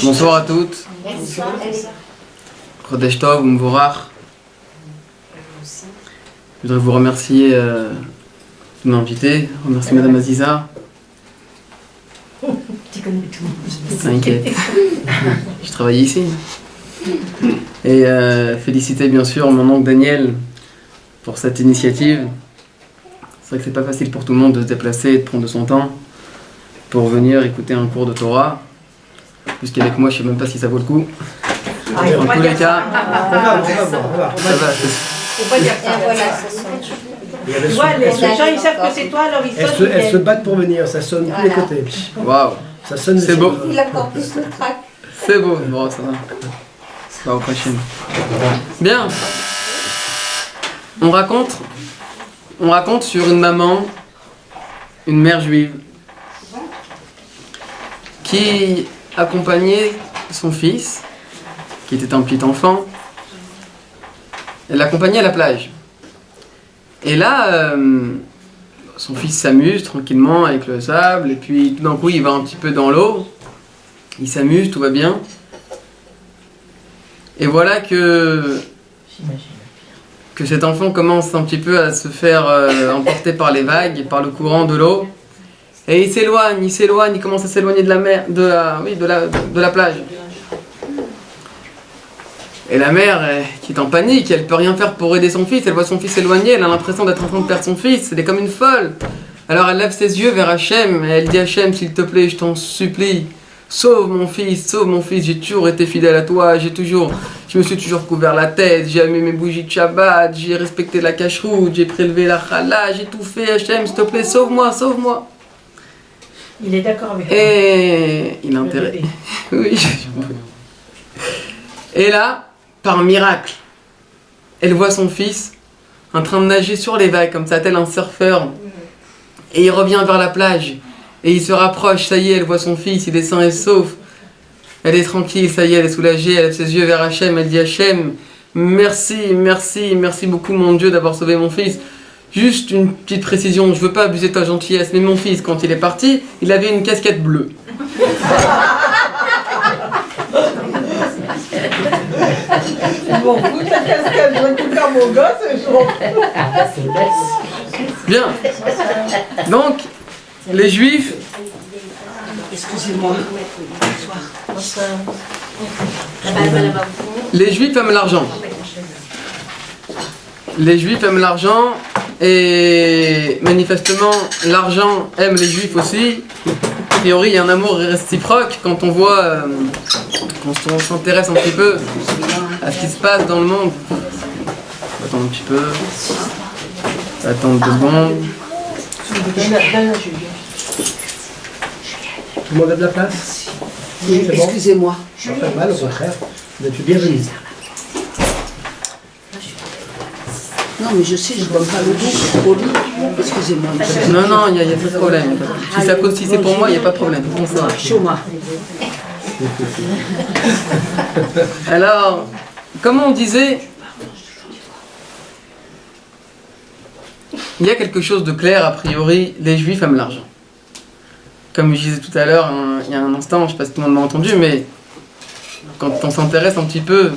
Bonsoir à toutes. Chodesh Tov, Umvorach. Je voudrais vous remercier de m'inviter. Remercier Madame Aziza. T'inquiète. Je travaille ici. Et féliciter bien sûr mon oncle Daniel pour cette initiative. C'est vrai que c'est pas facile pour tout le monde de se déplacer et de prendre de son temps pour venir écouter un cours de Torah. Puisqu'avec moi, je sais même pas si ça vaut le coup. En tous les cas, ça va. Faut pas dire ça. Tu vois, les gens ils savent que c'est toi, alors ils sonnent. Elles se battent pour venir, ça sonne de tous les côtés. Waouh, ça sonne. C'est beau. Il a encore plus le trac. C'est beau, bon ça va. Ça va au prochain. Bien. On raconte sur une maman, une mère juive, qui accompagnait son fils, qui était un petit enfant. Elle l'accompagnait à la plage. Et là, son fils s'amuse tranquillement avec le sable, et puis tout d'un coup il va un petit peu dans l'eau, il s'amuse, tout va bien. Et voilà que cet enfant commence un petit peu à se faire emporter par les vagues et par le courant de l'eau. Et il s'éloigne, il commence à s'éloigner de la mer, de la plage. Et la mère, qui est en panique, elle peut rien faire pour aider son fils, elle voit son fils s'éloigner, elle a l'impression d'être en train de perdre son fils, elle est comme une folle. Alors elle lève ses yeux vers Hachem, et elle dit Hachem, s'il te plaît, je t'en supplie, sauve mon fils, j'ai toujours été fidèle à toi, je me suis toujours couvert la tête, j'ai allumé mes bougies de Shabbat, j'ai respecté la cacheroute, j'ai prélevé la challah, j'ai tout fait, Hachem, s'il te plaît, sauve-moi. Il est d'accord avec toi. Et il a intérêt. Oui. Et là, par miracle, elle voit son fils en train de nager sur les vagues, comme ça, tel un surfeur. Et il revient vers la plage. Et il se rapproche, ça y est, elle voit son fils, il est sain et sauf. Elle est tranquille, ça y est, elle est soulagée, elle lève ses yeux vers Hachem, elle dit Hachem, merci beaucoup mon Dieu d'avoir sauvé mon fils. Juste une petite précision, je veux pas abuser de ta gentillesse, mais mon fils, quand il est parti, il avait une casquette bleue. Je m'en fous de la casquette, je récupère mon gosse et je m'en fous. Bien. Donc, les Juifs... Excusez-moi. Bonsoir. Les Juifs aiment l'argent. Les Juifs aiment l'argent et manifestement l'argent aime les Juifs aussi. A priori, il y a un amour réciproque quand on voit, quand on s'intéresse un petit peu à ce qui se passe dans le monde. Attends un petit peu. Attends 2 secondes. Tout le monde a de la place? Oui, c'est bon. Excusez-moi. Ça fait mal, au contraire. Vous êtes bienvenue. Non, mais je sais, je ne donne pas le dos, c'est trop lourd. Excusez-moi. Non, il n'y a pas de problème. Si c'est pour moi, il n'y a pas de problème. Bonsoir. Choma. Alors, comme on disait, il y a quelque chose de clair, a priori, les Juifs aiment l'argent. Comme je disais tout à l'heure, il y a un instant, je ne sais pas si tout le monde m'a entendu, mais quand on s'intéresse un petit peu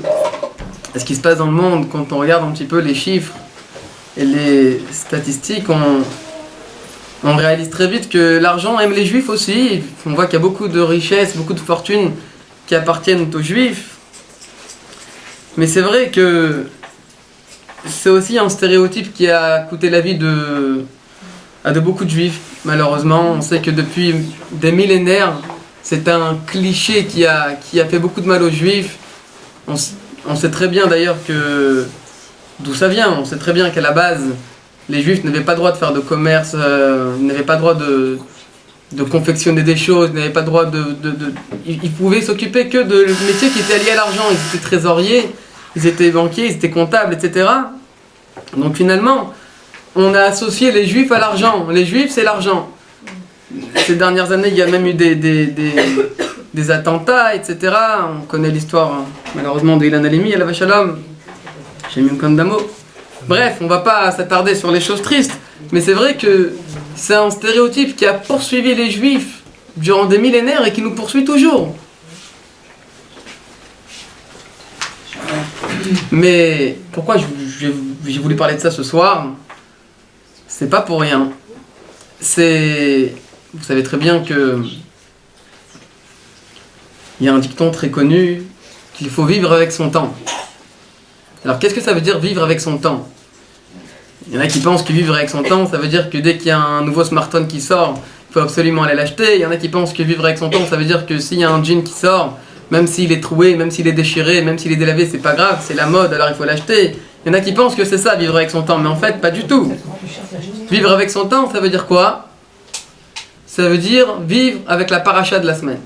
à ce qui se passe dans le monde, quand on regarde un petit peu les chiffres et les statistiques, on réalise très vite que l'argent aime les Juifs aussi. On voit qu'il y a beaucoup de richesses, beaucoup de fortunes qui appartiennent aux Juifs. Mais c'est vrai que c'est aussi un stéréotype qui a coûté la vie à de beaucoup de Juifs. Malheureusement, on sait que depuis des millénaires, c'est un cliché qui a fait beaucoup de mal aux Juifs. On sait très bien d'ailleurs d'où ça vient. On sait très bien qu'à la base, les Juifs n'avaient pas le droit de faire de commerce, n'avaient pas le droit de confectionner des choses, n'avaient pas le droit ils pouvaient s'occuper que de métiers qui étaient liés à l'argent. Ils étaient trésoriers, ils étaient banquiers, ils étaient comptables, etc. Donc finalement, on a associé les Juifs à l'argent. Les Juifs, c'est l'argent. Ces dernières années, il y a même eu des attentats, etc. On connaît l'histoire, malheureusement, d'Ilan Halimi, Alav Shalom, chez Mimkon Damo. Bref, on ne va pas s'attarder sur les choses tristes, mais c'est vrai que c'est un stéréotype qui a poursuivi les Juifs durant des millénaires et qui nous poursuit toujours. Mais pourquoi j'ai voulu parler de ça ce soir? C'est pas pour rien. Vous savez très bien que il y a un dicton très connu qu'il faut vivre avec son temps. Alors qu'est-ce que ça veut dire vivre avec son temps? Il y en a qui pensent que vivre avec son temps, ça veut dire que dès qu'il y a un nouveau smartphone qui sort, il faut absolument aller l'acheter. Il y en a qui pensent que vivre avec son temps, ça veut dire que s'il y a un jean qui sort, même s'il est troué, même s'il est déchiré, même s'il est délavé, c'est pas grave, c'est la mode, alors il faut l'acheter. Il y en a qui pensent que c'est ça, vivre avec son temps, mais en fait, pas du tout. Vivre avec son temps, ça veut dire quoi? Ça veut dire vivre avec la paracha de la semaine.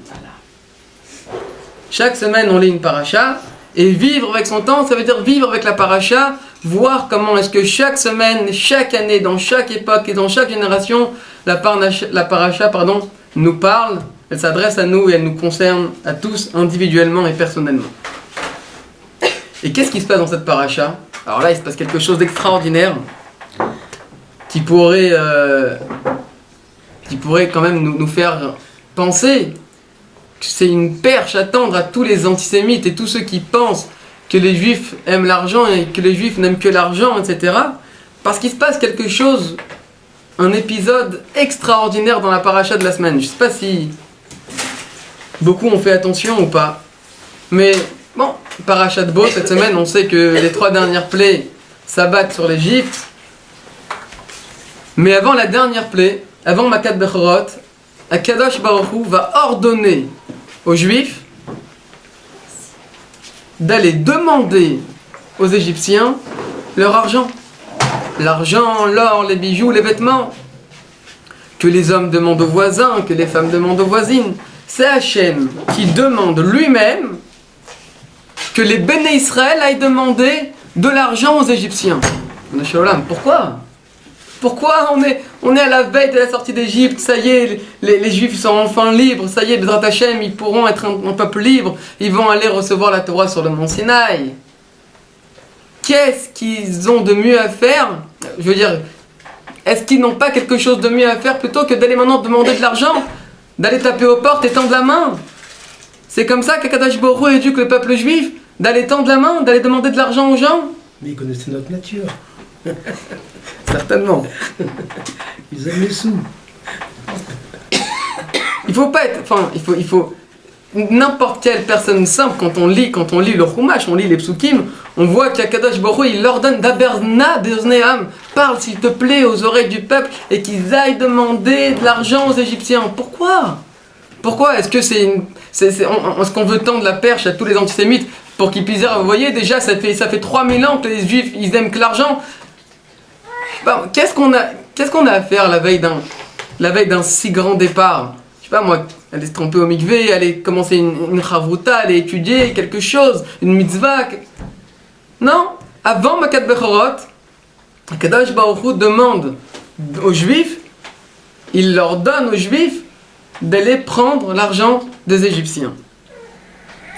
Chaque semaine, on lit une paracha, et vivre avec son temps, ça veut dire vivre avec la paracha, voir comment est-ce que chaque semaine, chaque année, dans chaque époque et dans chaque génération, la paracha nous parle. Elle s'adresse à nous et elle nous concerne à tous individuellement et personnellement. Et qu'est-ce qui se passe dans cette paracha? Alors là, il se passe quelque chose d'extraordinaire qui pourrait quand même nous faire penser que c'est une perche à tendre à tous les antisémites et tous ceux qui pensent que les juifs aiment l'argent et que les juifs n'aiment que l'argent, etc. Parce qu'il se passe quelque chose, un épisode extraordinaire dans la paracha de la semaine. Je ne sais pas si beaucoup ont fait attention ou pas. Mais bon, parachat de Bo, cette semaine, on sait que les 3 dernières plaies s'abattent sur l'Égypte. Mais avant la dernière plaie, avant Makat Bechorot, Akadosh Baruch Hu va ordonner aux Juifs d'aller demander aux Égyptiens leur argent. L'argent, l'or, les bijoux, les vêtements. Que les hommes demandent aux voisins, que les femmes demandent aux voisines. C'est Hachem qui demande lui-même que les Béné Israël aillent demander de l'argent aux Égyptiens. Pourquoi? Pourquoi on est à la veille de la sortie d'Égypte? Ça y est, les Juifs sont enfin libres. Ça y est, Bezrat Hachem, ils pourront être un peuple libre. Ils vont aller recevoir la Torah sur le mont Sinaï. Qu'est-ce qu'ils ont de mieux à faire? Je veux dire, est-ce qu'ils n'ont pas quelque chose de mieux à faire plutôt que d'aller maintenant demander de l'argent? D'aller taper aux portes et tendre la main? C'est comme ça qu'Akadosh Baruch Hu éduque le peuple juif? D'aller tendre la main? D'aller demander de l'argent aux gens? Mais ils connaissaient notre nature. Certainement. Ils aiment les sous. Il faut pas être... Enfin, il faut... N'importe quelle personne simple, quand on lit le Chumash, on lit les Psukim, on voit qu'Akadosh Baruch Hu, il leur donne d'Aberna be'ozneam, parle s'il te plaît aux oreilles du peuple et qu'ils aillent demander de l'argent aux Égyptiens. Pourquoi? Pourquoi? Est-ce que est-ce qu'on veut tendre la perche à tous les antisémites pour qu'ils puissent dire, vous voyez, déjà ça fait 3000 ans que les Juifs, ils aiment que l'argent. Bon, qu'est-ce qu'on a à faire la veille d'un si grand départ? Je sais pas moi, aller se tromper au mikvé, aller commencer une chavruta, aller étudier quelque chose, une mitzvah. Non, avant Makat Bechorot, Akadosh Baruch Hu demande aux Juifs, il leur donne aux Juifs d'aller prendre l'argent des Égyptiens.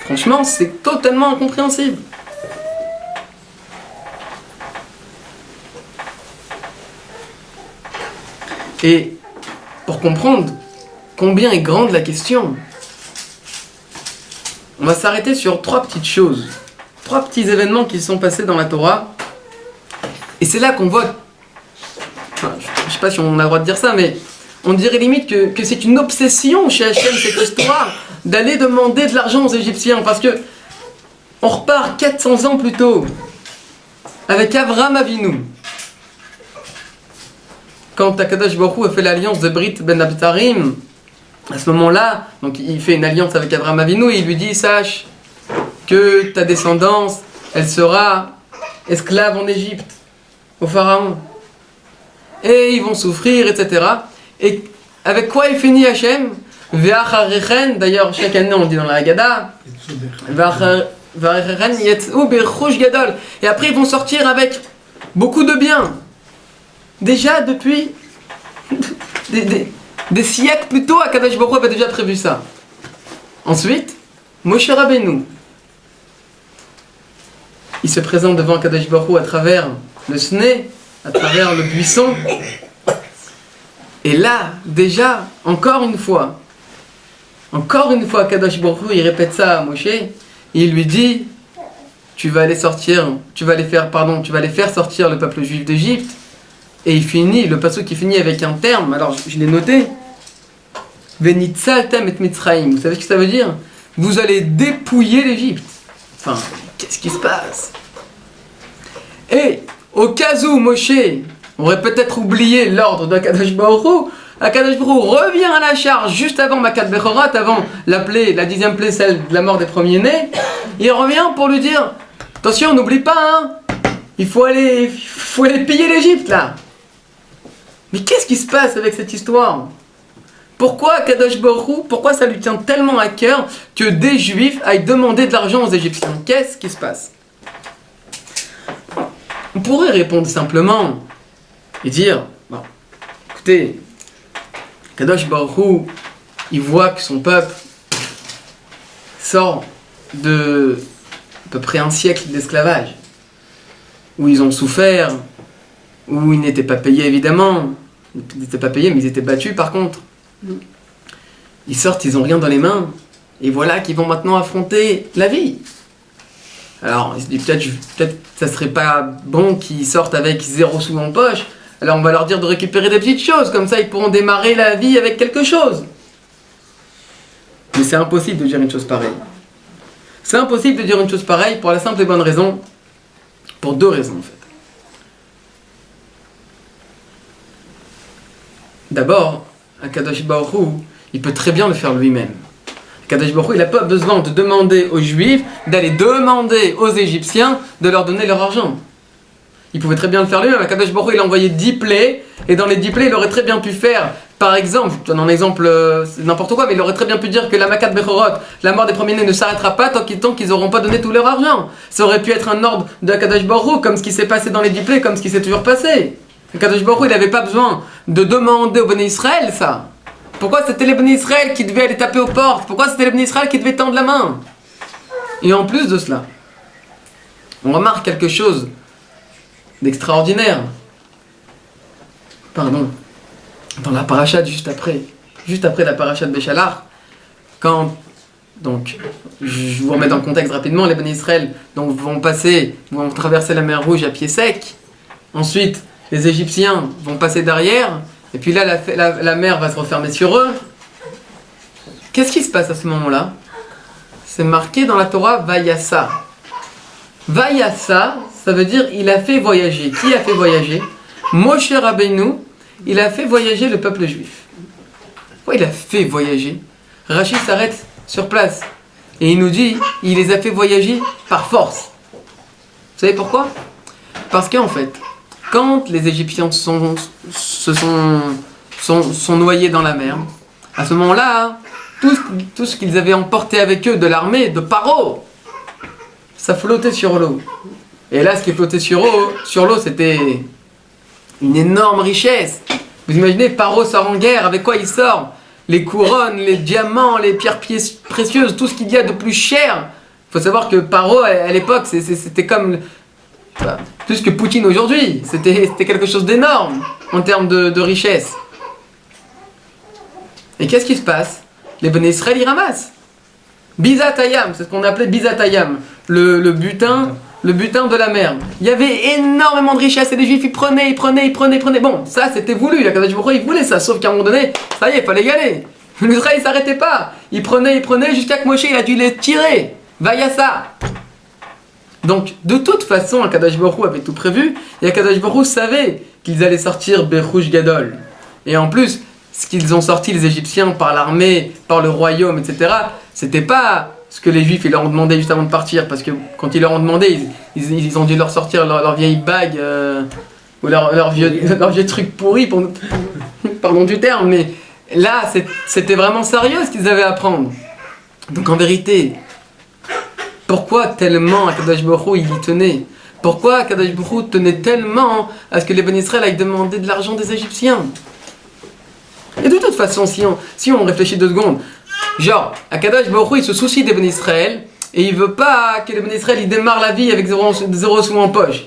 Franchement, c'est totalement incompréhensible. Et pour comprendre combien est grande la question, on va s'arrêter sur 3 petites choses, 3 petits événements qui se sont passés dans la Torah. Et c'est là qu'on voit, enfin, je ne sais pas si on a le droit de dire ça, mais on dirait limite que c'est une obsession chez Hachem, cette histoire d'aller demander de l'argent aux Égyptiens. Parce que on repart 400 ans plus tôt, avec Avraham Avinu. Quand Akadosh Baruch Hu a fait l'alliance de Brit Ben Abtarim, à ce moment-là, donc il fait une alliance avec Avraham Avinu et il lui dit, sache que ta descendance, elle sera esclave en Égypte, au Pharaon. Et ils vont souffrir, etc. Et avec quoi il finit Hachem? Ve'acharechen, d'ailleurs chaque année on le dit dans la Haggadah, Ve'acharechen yetz'u bechush gadol. Et après ils vont sortir avec beaucoup de biens. Déjà depuis des siècles plus tôt, Akadosh Baruch Hu avait déjà prévu ça. Ensuite, Moshe Rabbeinu, il se présente devant Akadosh Baruch Hu à travers le Sné, à travers le buisson. Et là, déjà, encore une fois, Encore une fois, Kadosh Baruch Hu, il répète ça à Moshe, et il lui dit, tu vas les faire sortir le peuple juif d'Égypte. Et il finit, le passage qui finit avec un terme, alors je l'ai noté, Venitzaltem et Mitzraim. Vous savez ce que ça veut dire? Vous allez dépouiller l'Égypte. Enfin, qu'est-ce qui se passe? Et au cas où Moshe aurait peut-être oublié l'ordre d'Akadosh Baruch Hu, Akadosh Baruch Hu revient à la charge juste avant Makat Bechorot, avant la dixième plaie, celle de la mort des premiers-nés. Il revient pour lui dire, attention, n'oublie pas, hein, il faut aller piller l'Égypte là. Mais qu'est-ce qui se passe avec cette histoire? Pourquoi Kadosh Baruch Hu, pourquoi ça lui tient tellement à cœur que des Juifs aillent demander de l'argent aux Égyptiens? Qu'est-ce qui se passe? On pourrait répondre simplement et dire, bon, écoutez, Kadosh Baruch Hu, il voit que son peuple sort de à peu près un siècle d'esclavage, où ils ont souffert, où ils n'étaient pas payés évidemment, ils n'étaient pas payés mais ils étaient battus par contre. Ils sortent, ils n'ont rien dans les mains, et voilà qu'ils vont maintenant affronter la vie. Alors, il se dit peut-être ça serait pas bon qu'ils sortent avec 0 sous en poche, alors on va leur dire de récupérer des petites choses, comme ça ils pourront démarrer la vie avec quelque chose. Mais c'est impossible de dire une chose pareille. C'est impossible de dire une chose pareille pour la simple et bonne raison, pour 2 raisons en fait. D'abord, Akadosh Baruch Hu, il peut très bien le faire lui-même. Akadosh Baruch Hu, il n'a pas besoin de demander aux Juifs, d'aller demander aux Égyptiens de leur donner leur argent. Il pouvait très bien le faire lui-même. Akadosh Baruch Hu, il a envoyé 10 plaies, et dans les 10 plaies, il aurait très bien pu faire, par exemple, je donne un exemple, n'importe quoi, mais il aurait très bien pu dire que la Makat Bechorot, la mort des premiers-nés, ne s'arrêtera pas tant qu'ils n'auront pas donné tout leur argent. Ça aurait pu être un ordre de Akadosh Baruch Hu, comme ce qui s'est passé dans les 10 plaies, comme ce qui s'est toujours passé. Akadosh Baruch Hu, il n'avait pas besoin de demander aux Béné Israël ça. Pourquoi c'était les Béné Israël qui devaient aller taper aux portes? Pourquoi c'était les Béné Israël qui devaient tendre la main? Et en plus de cela, on remarque quelque chose d'extraordinaire. Pardon. Dans la parachate juste après la parachate Béchalar, quand, donc, je vous remets dans le contexte rapidement, les Béné Israël donc, vont traverser la mer Rouge à pied sec. Ensuite, les Égyptiens vont passer derrière, et puis là, la mer va se refermer sur eux. Qu'est-ce qui se passe à ce moment-là? C'est marqué dans la Torah, Vayassa. Vayassa, ça veut dire il a fait voyager. Qui a fait voyager? Moshe Rabbeinu, il a fait voyager le peuple juif. Pourquoi il a fait voyager? Rachid s'arrête sur place, et il nous dit, il les a fait voyager par force. Vous savez pourquoi? Parce qu'en fait, quand les Égyptiens sont noyés dans la mer, à ce moment-là, tout ce qu'ils avaient emporté avec eux de l'armée de Paro, ça flottait sur l'eau. Et là, ce qui flottait sur l'eau, c'était une énorme richesse. Vous imaginez, Paro sort en guerre, avec quoi il sort? Les couronnes, les diamants, les pierres précieuses, tout ce qu'il y a de plus cher. Il faut savoir que Paro, à l'époque, c'était comme... plus que Poutine aujourd'hui, c'était quelque chose d'énorme en termes de richesse. Et qu'est-ce qui se passe? Les Béné Israël, ils ramassent. Bizatayam, c'est ce qu'on appelait Bizatayam, le butin de la mer. Il y avait énormément de richesse et les Juifs ils prenaient. Bon, ça c'était voulu, la Kadosh Baruch Hu, il voulait ça, sauf qu'à un moment donné, ça y est, il fallait y aller. L'Israël il s'arrêtait pas, il prenait jusqu'à que Moshe il a dû les tirer. Vayassa. Donc, de toute façon, Akadosh Baruch Hu avait tout prévu, et Akadosh Baruch Hu savait qu'ils allaient sortir Berouj Gadol. Et en plus, ce qu'ils ont sorti les Égyptiens par l'armée, par le royaume, etc., c'était pas ce que les Juifs ils leur ont demandé juste avant de partir, parce que quand ils leur ont demandé, ils ont dû leur sortir leur vieille bague, ou leur vieux truc pourri, pardon du terme, mais là, c'était vraiment sérieux ce qu'ils avaient à prendre. Donc en vérité, pourquoi tellement Akadosh Baruch Hu il y tenait? Pourquoi Akadosh Baruch Hu tenait tellement à ce que les Béné Israël aillent demander de l'argent des Égyptiens? Et de toute façon, si on réfléchit 2 secondes, genre, Akadosh Baruch Hu il se soucie des Béné Israël et il veut pas que les Béné Israël ils démarrent la vie avec 0 sous en poche.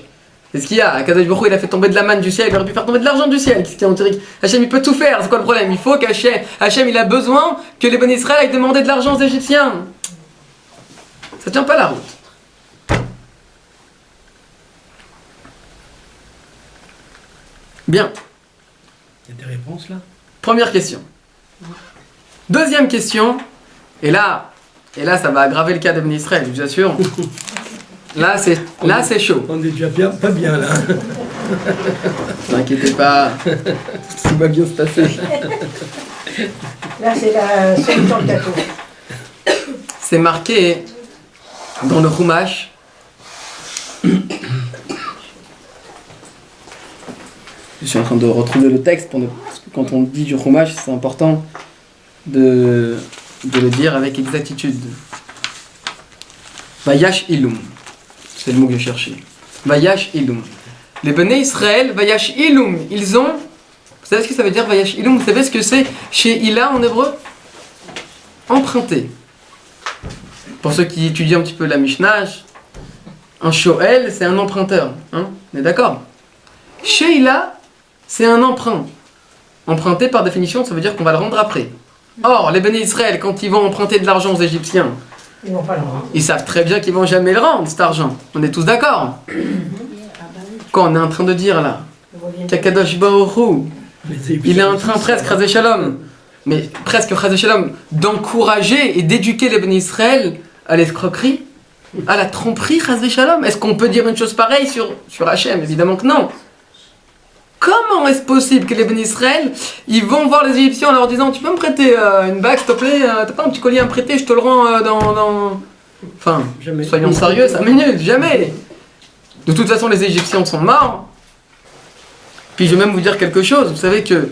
C'est ce qu'il y a. Akadosh Baruch Hu, il a fait tomber de la manne du ciel, il aurait pu faire tomber de l'argent du ciel. Qu'est-ce qu'il y a en théorie? Hachem, il peut tout faire. C'est quoi le problème? Il faut qu'Hachem, il a besoin que les Bnei Israël aillent demander de l'argent aux Égyptiens. Ça tient pas la route. Bien. Il y a des réponses là? Première question. Deuxième question. Et là, ça va aggraver le cas des Bnei Israël, je vous assure. Là, c'est chaud. On est déjà bien, pas bien là. Ne vous inquiétez pas. Tout va bien se passer. Là, c'est la solution de gâteau. C'est marqué dans le Chumash. Je suis en train de retrouver le texte parce que quand on dit du Chumash, c'est important de le dire avec exactitude. Vayash Ilum. C'est le mot que je cherchais. Vayash Ilum. Les Bnei Israël, Vayash Ilum, ils ont... Vous savez ce que ça veut dire Vayash Ilum? Vous savez ce que c'est chez Ila en hébreu? Emprunter. Pour ceux qui étudient un petit peu la Mishnah, un Shoel, c'est un emprunteur. Hein, on est d'accord? Chez Ila, c'est un emprunt. Emprunter, par définition, ça veut dire qu'on va le rendre après. Or, les Bnei Israël, quand ils vont emprunter de l'argent aux Égyptiens, Ils vont pas le rendre. ils savent très bien qu'ils vont jamais le rendre, cet argent. On est tous d'accord? Quoi, on est en train de dire là? Kakadosh Baruch Hu, il est en train presque, Chazé Shalom, mais presque Chazé Shalom, d'encourager et d'éduquer les Bnei Israël à l'escroquerie, à la tromperie, Chazé Shalom. Est-ce qu'on peut dire une chose pareille sur Hachem? Évidemment que non. Comment est-ce possible que les Bnei Israël, ils vont voir les Égyptiens en leur disant: tu peux me prêter une bague, s'il te plaît, t'as pas un petit collier à me prêter, je te le rends dans... Enfin, Jamais. soyons sérieux, 5 minutes, jamais. De toute façon, les Égyptiens sont morts. Puis je vais même vous dire quelque chose, vous savez que...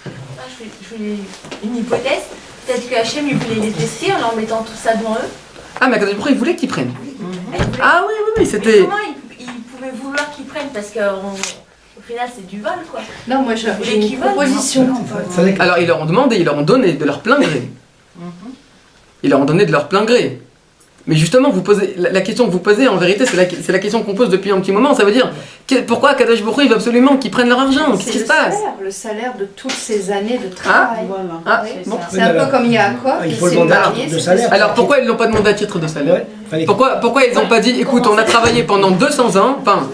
Je voulais une hypothèse. Peut-être que Hachem il voulait les tester en leur mettant tout ça devant eux. Ah, mais pourquoi ils voulaient qu'ils prennent? Et il voulait- Ah oui, Mais c'était... comment ils pouvaient vouloir qu'ils prennent? Parce qu'au final, c'est du vol, quoi. Non, moi j'ai voulez une qu'ils volent? proposition. Ça veut dire que- Alors ils leur ont demandé, ils leur ont donné de leur plein gré. Ils leur ont donné de leur plein gré. Mais justement, vous posez, la question que vous posez, en vérité, c'est la question qu'on pose depuis un petit moment. Ça veut dire, pourquoi Kadosh Baruch Hu, il veut absolument qu'ils prennent leur argent? Qu'est-ce qui se passe? Le salaire de toutes ces années de travail. Voilà. Ah, Oui, bon. c'est un peu comme Yaakov, il qui faut le s'est mandat marié. de c'est salaire. ça. Alors pourquoi ils l'ont pas demandé à titre de salaire? Ouais, fallait- Pourquoi ils n'ont pas dit, écoute, on a travaillé pendant 200 ans, enfin,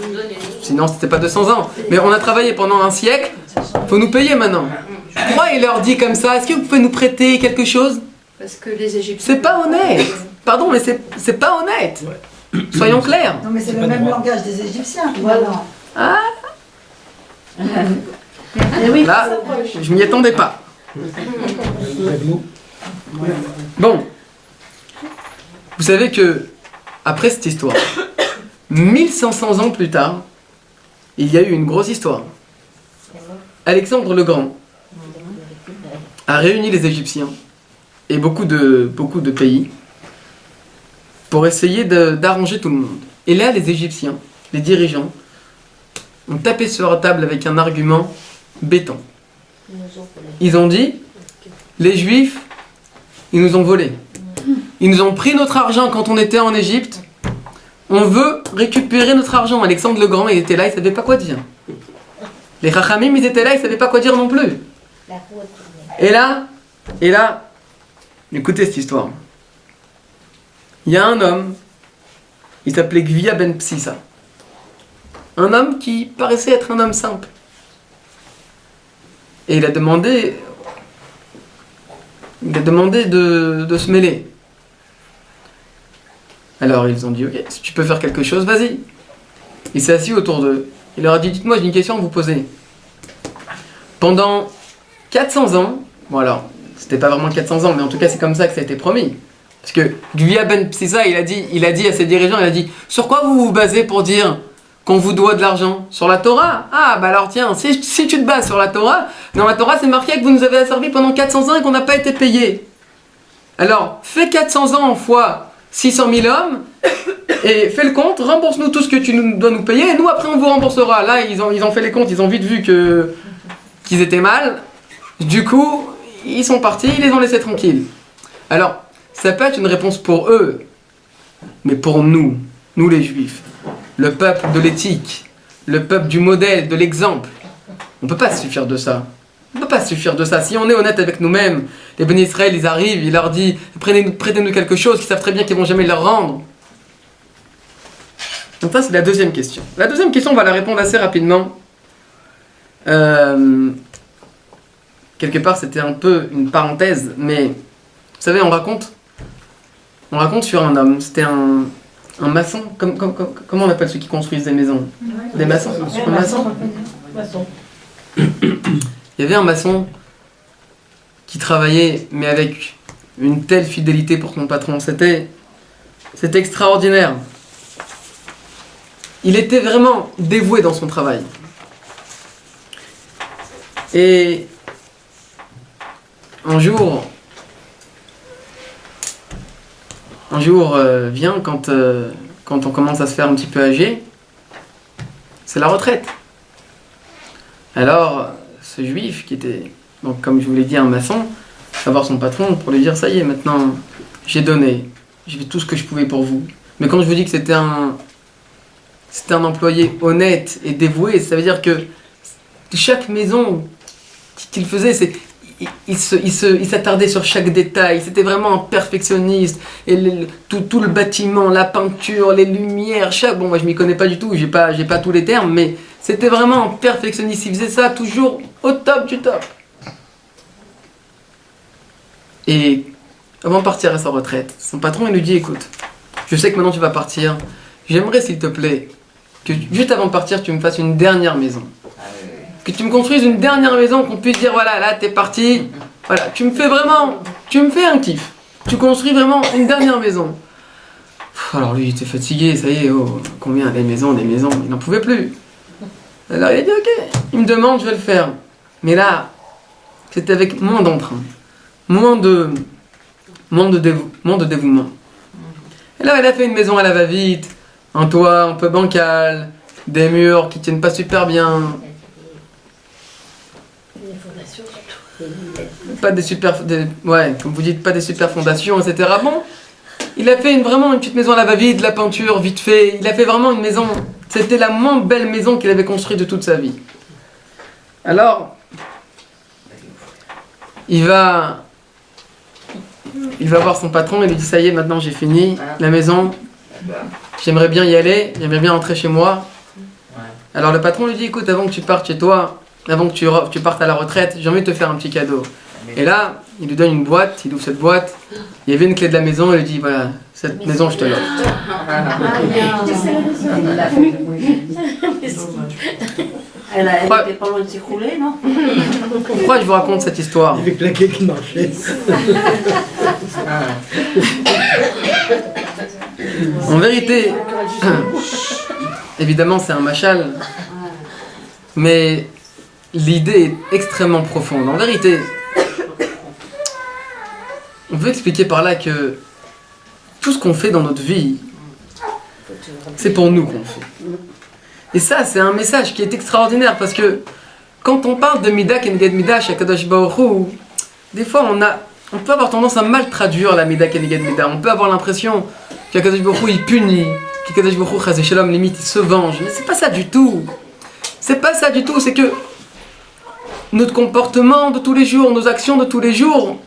sinon c'était pas 200 ans, mais on a travaillé pendant un siècle, faut nous payer maintenant. Pourquoi il leur dit comme ça? Est-ce que vous pouvez nous prêter quelque chose? Parce que les Égyptiens. C'est pas honnête. Pardon, mais c'est pas honnête. Soyons clairs. Non, mais c'est C'est le pas même droit. langage des Égyptiens. Voilà. Et oui, Là, je m'y attendais pas. Règle-nous. Bon, vous savez que, après cette histoire, 1500 ans plus tard, il y a eu une grosse histoire. Alexandre le Grand a réuni les Égyptiens et beaucoup de pays pour essayer d'arranger tout le monde. Et là, les Égyptiens, les dirigeants, ont tapé sur la table avec un argument béton. Ils ont dit, les Juifs, ils nous ont volé. Ils nous ont pris notre argent quand on était en Égypte. On veut récupérer notre argent. Alexandre le Grand, il était là, il savait pas quoi dire. Les Chachamim, ils étaient là, ils savaient pas quoi dire non plus. Et là, écoutez cette histoire. Il y a un homme, il s'appelait Gvia ben Psissa. Un homme qui paraissait être un homme simple. Et il a demandé de se mêler. Alors ils ont dit, ok, si tu peux faire quelque chose, vas-y. Il s'est assis autour d'eux. Il leur a dit, dites-moi, j'ai une question à vous poser. Pendant 400 ans, bon alors, c'était pas vraiment 400 ans, mais en tout cas c'est comme ça que ça a été promis. Parce que Gvia ben Psissa, il a dit à ses dirigeants, il a dit, sur quoi vous vous basez pour dire qu'on vous doit de l'argent? Sur la Torah? Ah bah alors tiens, si tu te bases sur la Torah, dans la Torah c'est marqué que vous nous avez asservi pendant 400 ans et qu'on n'a pas été payé. Alors, fais 400 ans fois 600 000 hommes, et fais le compte, rembourse-nous tout ce que tu dois nous payer, et nous après on vous remboursera. Là, ils ont fait les comptes, ils ont vite vu qu'ils étaient mal. Du coup, ils sont partis, ils les ont laissés tranquilles. Alors, ça peut être une réponse pour eux, mais pour nous les Juifs, le peuple de l'éthique, le peuple du modèle, de l'exemple. On ne peut pas se suffire de ça. On ne peut pas se suffire de ça. Si on est honnête avec nous-mêmes, les bénis Israël, ils arrivent, ils leur disent prêtez-nous quelque chose qu'ils savent très bien qu'ils ne vont jamais leur rendre. Donc ça, c'est la deuxième question. La deuxième question, on va la répondre assez rapidement. Quelque part, c'était un peu une parenthèse, mais vous savez, on raconte sur un homme. C'était un maçon. Comment on appelle ceux qui construisent des maisons? Des maçons. Un maçon. Il y avait un maçon qui travaillait, mais avec une telle fidélité pour son patron. C'était extraordinaire. Il était vraiment dévoué dans son travail. Et un jour vient quand on commence à se faire un petit peu âgé, c'est la retraite. Alors, ce juif qui était, donc, comme je vous l'ai dit, un maçon, va voir son patron pour lui dire ça y est, maintenant j'ai donné, j'ai fait tout ce que je pouvais pour vous. Mais quand je vous dis que c'était un employé honnête et dévoué, ça veut dire que chaque maison qu'il faisait, il s'attardait sur chaque détail. C'était vraiment un perfectionniste. Et tout le bâtiment, la peinture, les lumières, bon, moi je m'y connais pas du tout, j'ai pas tous les termes, mais c'était vraiment un perfectionniste. Il faisait ça toujours au top du top. Et avant de partir à sa retraite, son patron il lui dit écoute, je sais que maintenant tu vas partir, j'aimerais s'il te plaît que juste avant de partir tu me fasses une dernière maison. Que tu me construises une dernière maison, qu'on puisse dire voilà, là t'es parti, voilà, tu me fais un kiff. Tu construis vraiment une dernière maison. Alors lui il était fatigué, ça y est, oh, combien des maisons, il n'en pouvait plus. Alors il a dit ok, il me demande, je vais le faire. Mais là, c'était avec moins d'emprunt, moins de dévouement. Et là il a fait une maison à la va-vite, un toit un peu bancal, des murs qui tiennent pas super bien. Pas des super, comme vous dites, pas des super fondations, etc. Bon, il a fait vraiment une petite maison à la va-vite, de la peinture, vite fait. Il a fait vraiment une maison. C'était la moins belle maison qu'il avait construite de toute sa vie. Alors, il va voir son patron et lui dit ça y est, maintenant j'ai fini la maison. J'aimerais bien y aller, j'aimerais bien rentrer chez moi. Alors le patron lui dit écoute, avant que tu partes chez toi, avant que tu partes à la retraite, j'ai envie de te faire un petit cadeau. Et là, il lui donne une boîte, il ouvre cette boîte, il y avait une clé de la maison, et il lui dit voilà, cette maison je te l'offre. Elle était pas loin de s'écrouler, non? Pourquoi je vous raconte cette histoire? Il avait claqué qui marchait. En vérité, évidemment c'est un machal, mais l'idée est extrêmement profonde. En vérité, on veut expliquer par là que tout ce qu'on fait dans notre vie, c'est pour nous qu'on fait. Et ça, c'est un message qui est extraordinaire parce que quand on parle de Mida Keneged Mida, Shakadosh Baruch Hu, des fois on peut avoir tendance à mal traduire la Mida Keneged Mida. On peut avoir l'impression qu'Akadosh Baruch Hu il punit, qu'Akadosh Baruch Hu Chas v'Shalom limite il se venge. Mais c'est pas ça du tout. C'est pas ça du tout. C'est que notre comportement de tous les jours, nos actions de tous les jours,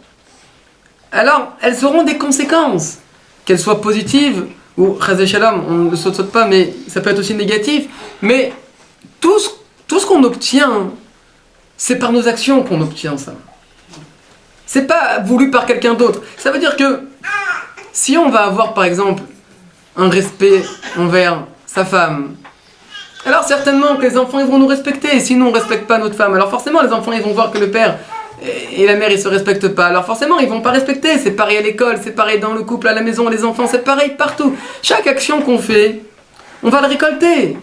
alors elles auront des conséquences, qu'elles soient positives ou Chas v'Shalom, on ne saute pas, mais ça peut être aussi négatif. Mais tout ce qu'on obtient, c'est par nos actions qu'on obtient ça. C'est pas voulu par quelqu'un d'autre. Ça veut dire que si on va avoir par exemple un respect envers sa femme, alors certainement que les enfants ils vont nous respecter. Si nous on ne respecte pas notre femme, alors forcément les enfants ils vont voir que le père et la mère ils se respectent pas. Alors forcément ils vont pas respecter. C'est pareil à l'école, c'est pareil dans le couple, à la maison, les enfants, c'est pareil partout. Chaque action qu'on fait, on va le récolter.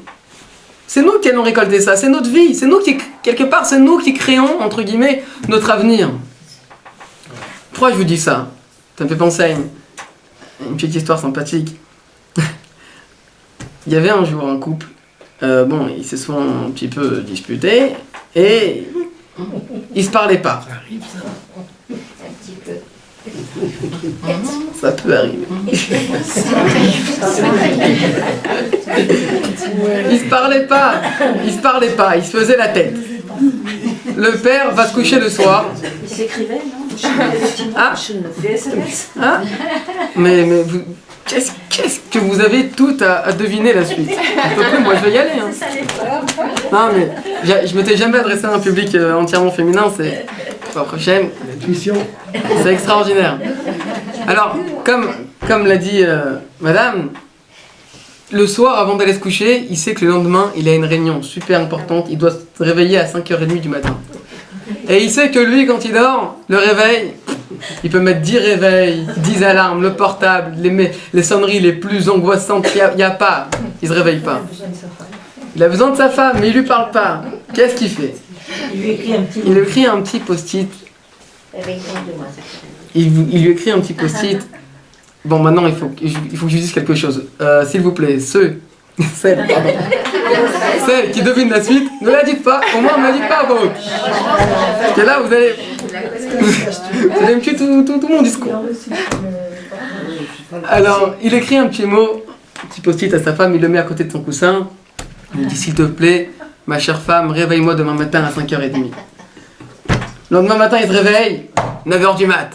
C'est nous qui allons récolter ça, c'est notre vie. C'est nous qui, quelque part, c'est nous qui créons, entre guillemets, notre avenir. Pourquoi je vous dis ça? Ça me fait penser à une petite histoire sympathique. Il y avait un jour un couple, ils se sont un petit peu disputés et ils se parlaient pas. Ça arrive, ça. Un petit peu. Ça peut arriver. Ils se parlaient pas, ils se faisaient la tête. Le père va se coucher le soir. Il s'écrivait, non? Ah. Des SMS. Ah. Mais vous, qu'est-ce que vous avez tout à deviner la suite? Moi je vais y aller. Hein. Non mais je m'étais jamais adressé à un public entièrement féminin, c'est la prochaine. L'intuition. C'est extraordinaire. Alors, comme l'a dit madame, le soir, avant d'aller se coucher, il sait que le lendemain, il a une réunion super importante. Il doit se réveiller à 5h30 du matin. Et il sait que lui, quand il dort, le réveil, il peut mettre 10 réveils, 10 alarmes, le portable, les sonneries les plus angoissantes. Il n'y a pas. Il ne se réveille pas. Il a besoin de sa femme, mais il ne lui parle pas. Qu'est-ce qu'il fait? Il lui écrit un petit post-it. Il lui écrit un petit post-it. Bon, maintenant, il faut que je dise quelque chose. S'il vous plaît, celles qui devinent la suite, ne la dites pas. Au moins, ne la dites pas à voix haute. Parce que là, vous allez me tuer tout mon discours. Alors, il écrit un petit mot, un petit post-it à sa femme, il le met à côté de son coussin. Il lui dit, s'il te plaît, ma chère femme, réveille-moi demain matin à 5h30. Le lendemain matin, il se réveille, 9h du mat.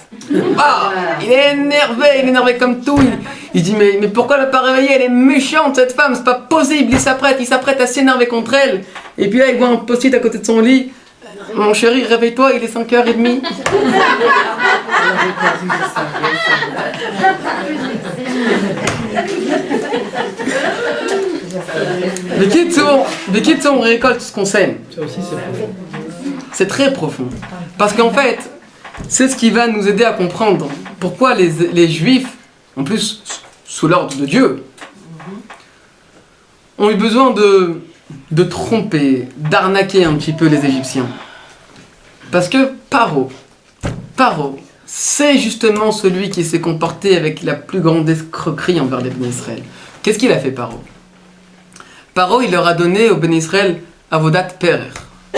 Ah, il est énervé comme tout. Il dit mais pourquoi elle n'a pas réveillé? Elle est méchante cette femme, c'est pas possible. Il s'apprête à s'énerver contre elle. Et puis là, il voit un post-it à côté de son lit. Mon chéri, réveille-toi, il est 5h30. Bekitsour, on récolte ce qu'on sème. Ça aussi, c'est profond. C'est très profond. Parce qu'en fait, c'est ce qui va nous aider à comprendre pourquoi les Juifs, en plus sous l'ordre de Dieu, ont eu besoin de tromper, d'arnaquer un petit peu les Égyptiens. Parce que Paro, c'est justement celui qui s'est comporté avec la plus grande escroquerie envers les Béné Israël. Qu'est-ce qu'il a fait, Paro? Paro, il leur a donné aux Béné Israël Avodat Parer.